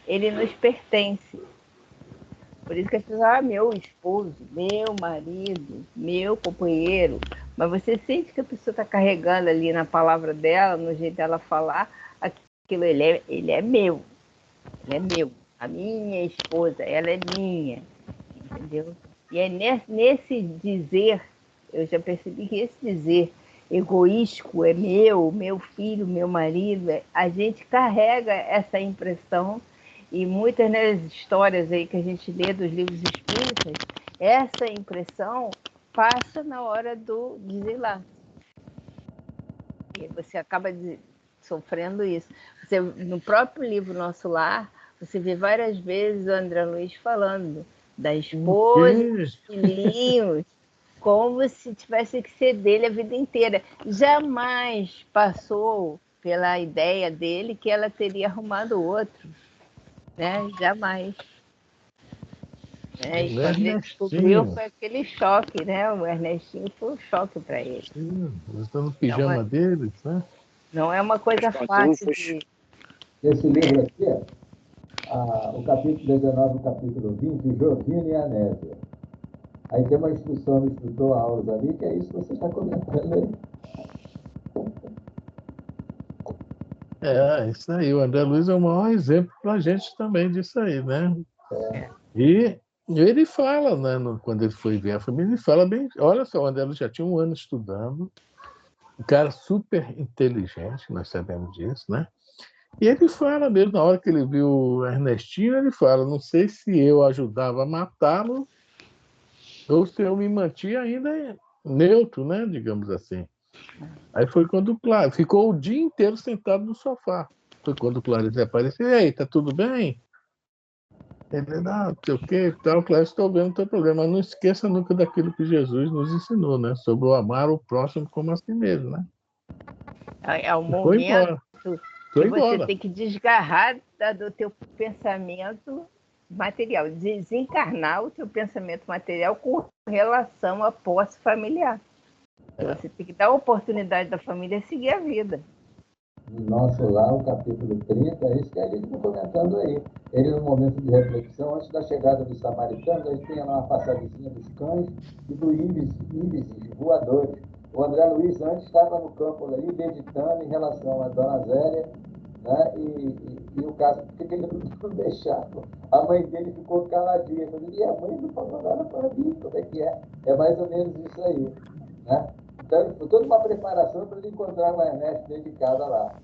ele nos pertence. Por isso que as pessoas, meu esposo, meu marido, meu companheiro, mas você sente que a pessoa está carregando ali na palavra dela, no jeito dela falar, aquilo, ele é meu, a minha esposa, ela é minha, entendeu? E é nesse dizer, eu já percebi que esse dizer egoístico é meu filho, meu marido, a gente carrega essa impressão. E muitas das histórias aí que a gente lê dos livros espíritas, essa impressão passa na hora do desenlace. E você acaba sofrendo isso. Você, no próprio livro Nosso Lar, você vê várias vezes o André Luiz falando da esposa, dos filhinhos, como se tivesse que ser dele a vida inteira. Jamais passou pela ideia dele que ela teria arrumado outro. Né? Jamais. E quando ele descobriu, foi aquele choque, né? O Ernestinho foi um choque para ele. Eles estão no pijama deles, né? Não é uma coisa fácil de... Esse livro aqui, o capítulo 19, o capítulo 20, Jovino e Anésia. Aí tem uma instrução do instrutor Aulas ali, que é isso que você está comentando aí. Isso aí. O André Luiz é o maior exemplo para a gente também disso aí, né? E ele fala, né, quando ele foi ver a família, ele fala bem. Olha só, o André Luiz já tinha 1 ano estudando, um cara super inteligente, nós sabemos disso, né? E ele fala mesmo, na hora que ele viu o Ernestinho, ele fala: não sei se eu ajudava a matá-lo ou se eu me mantinha ainda neutro, né, digamos assim. Aí foi quando o Clarice ficou o dia inteiro sentado no sofá. Foi quando o Clarice apareceu. E aí, tá tudo bem? Ele, não sei o que, tal, Clarice, estou vendo o teu problema. Mas não esqueça nunca daquilo que Jesus nos ensinou, né? Sobre o amar o próximo como a si mesmo, né? É o Foi momento embora. que você tem que desgarrar do teu pensamento material, desencarnar o teu pensamento material com relação à posse familiar. Você tem que dar a oportunidade da família seguir a vida. No Nosso Lar, o capítulo 30, é isso que a gente está comentando aí. Ele, no momento de reflexão, antes da chegada dos samaritanos, aí tem uma passagemzinha dos cães e do íbices voadores. O André Luiz antes estava no campo ali, meditando em relação a Dona Zélia, né? E o caso, por que ele não deixava? A mãe dele ficou caladinha. Eu falei, e a mãe não falou nada para mim, como é que é? É mais ou menos isso aí, né? Então, foi toda uma preparação para ele encontrar o Ernesto dentro de casa lá.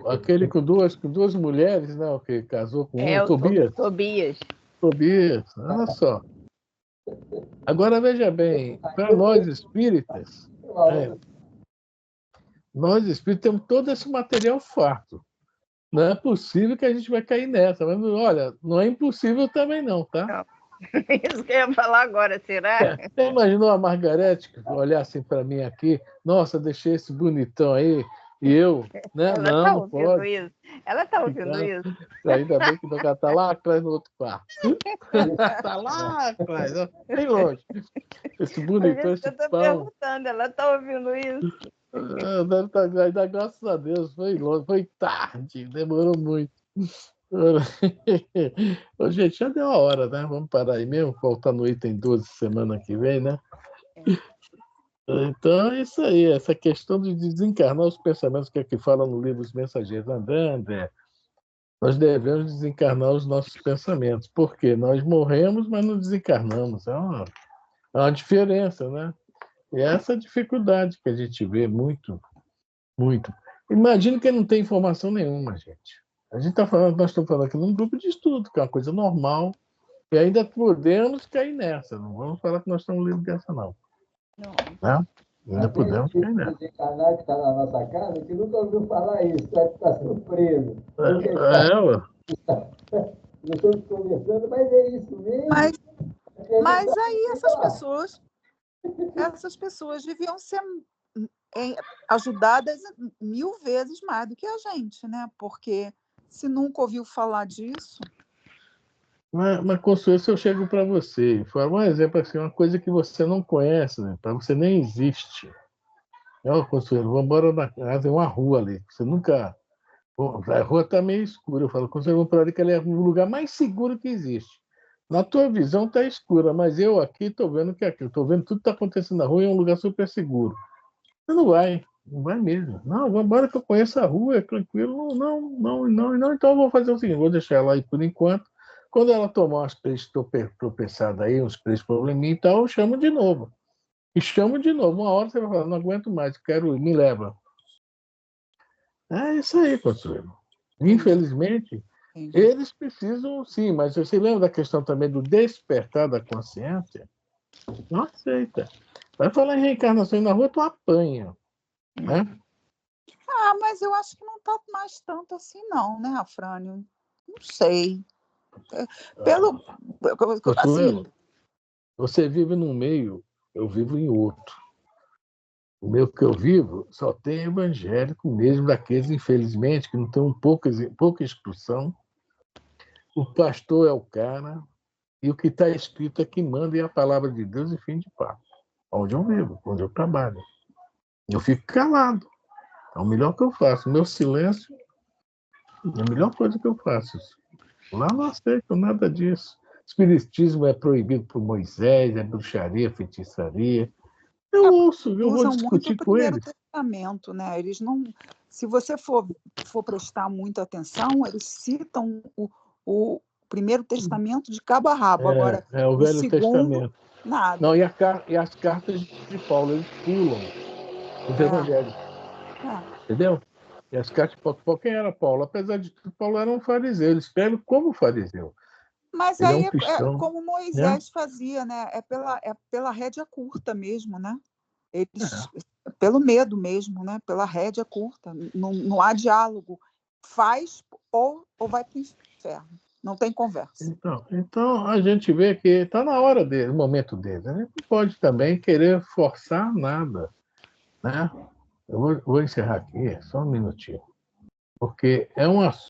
Aquele com duas mulheres, né? O que casou com o Tobias. Tobias, olha só. Agora, veja bem, para nós espíritas, nós espíritas temos todo esse material farto. Não é possível que a gente vai cair nessa. Mas, olha, não é impossível também não, tá? Não. Isso que eu ia falar agora, será? Você imaginou a Margarete olhar assim para mim aqui? Nossa, deixei esse bonitão aí. E eu, né? Ela não, tá não ouvindo pode. isso. Ela tá ouvindo isso. Ainda bem que não está lá atrás no outro quarto. Está lá atrás, bem longe. Esse bonitão, esse eu tô pão. perguntando, ela tá ouvindo isso? Ainda graças a Deus, foi longe, foi tarde, demorou muito. Ô, gente, já deu a hora, né? Vamos parar aí mesmo, voltar no item 12 semana que vem, né? Então é isso aí, essa questão de desencarnar os pensamentos que aqui fala no livro Os Mensageiros André, nós devemos desencarnar os nossos pensamentos, porque nós morremos, mas não desencarnamos. É uma diferença, né? E essa dificuldade que a gente vê muito, muito. Imagina que não tem informação nenhuma, gente. A gente nós estamos falando aqui num grupo de estudo, que é uma coisa normal, e ainda podemos cair nessa. Não vamos falar que nós estamos livres dessa, não. Não. Né? Ainda podemos cair nessa. Desencarnar que está na nossa casa, que nunca ouviu falar isso, está surpreso. Nós estamos conversando, mas é isso mesmo. Mas aí essas pessoas deviam ser ajudadas 1000 vezes mais do que a gente, né? Porque se nunca ouviu falar disso, Mas Consuelo, se eu chego para você e falo um exemplo assim, uma coisa que você não conhece, né? Para você nem existe. Ó, Consuelo, vamos embora na casa, tem uma rua ali. Você nunca. Pô, a rua está meio escura. Eu falo, Consuelo, vamos para ali que ela é o lugar mais seguro que existe. Na tua visão está escura, mas eu aqui estou vendo que aqui, estou vendo tudo que está acontecendo na rua e é um lugar super seguro. Você não vai, não vai mesmo. Não, vamos embora que eu conheço a rua, é tranquilo. Não, não, não, não. Então eu vou fazer o seguinte, vou deixar ela aí por enquanto. Quando ela tomar umas três tropeçadas aí, uns três probleminha e tal, eu chamo de novo. E chamo de novo. Uma hora você vai falar, não aguento mais, quero ir, me leva. É isso aí, Consuelo. Entendi, Infelizmente, entendi. eles precisam, sim, mas você lembra da questão também do despertar da consciência? Não aceita. Vai falar em reencarnação na rua, tu apanha. Né? Ah, mas eu acho que não está mais tanto assim, não, né, Afrânio? Não sei. Pelo. Assim, Consuelo, você vive num meio, eu vivo em outro. O meio que eu vivo só tem evangélico mesmo, daqueles, infelizmente, que não tem pouca instrução. O pastor é o cara, e o que está escrito é que manda é a palavra de Deus e fim de papo. Onde eu vivo, onde eu trabalho. Eu fico calado. É o melhor que eu faço. O meu silêncio é a melhor coisa que eu faço. Lá não aceito nada disso. Espiritismo é proibido por Moisés, é bruxaria, feitiçaria. Eu ouço, eu vou usam muito o discutir com Primeiro eles. Testamento, né? Eles não. Se você for prestar muita atenção, eles citam o Primeiro Testamento de cabo a rabo. Agora, É o o Velho segundo, Testamento. Não, nada. e as cartas de Paulo, eles pulam os É, evangelhos, é. entendeu? E as cartas de Paulo, quem era Paulo? Apesar de tudo, Paulo era um fariseu, ele escreve como fariseu. Mas Ele é aí um é cristão, como né? Moisés fazia, né? É pela rédea curta mesmo, né? Eles, É. pelo medo mesmo, né? Pela rédea curta. Não há diálogo. Faz ou vai para o inferno. Não tem conversa. Então a gente vê que está na hora dele, o momento dele. A gente não pode também querer forçar nada, né? Eu vou encerrar aqui, só um minutinho, porque é um assunto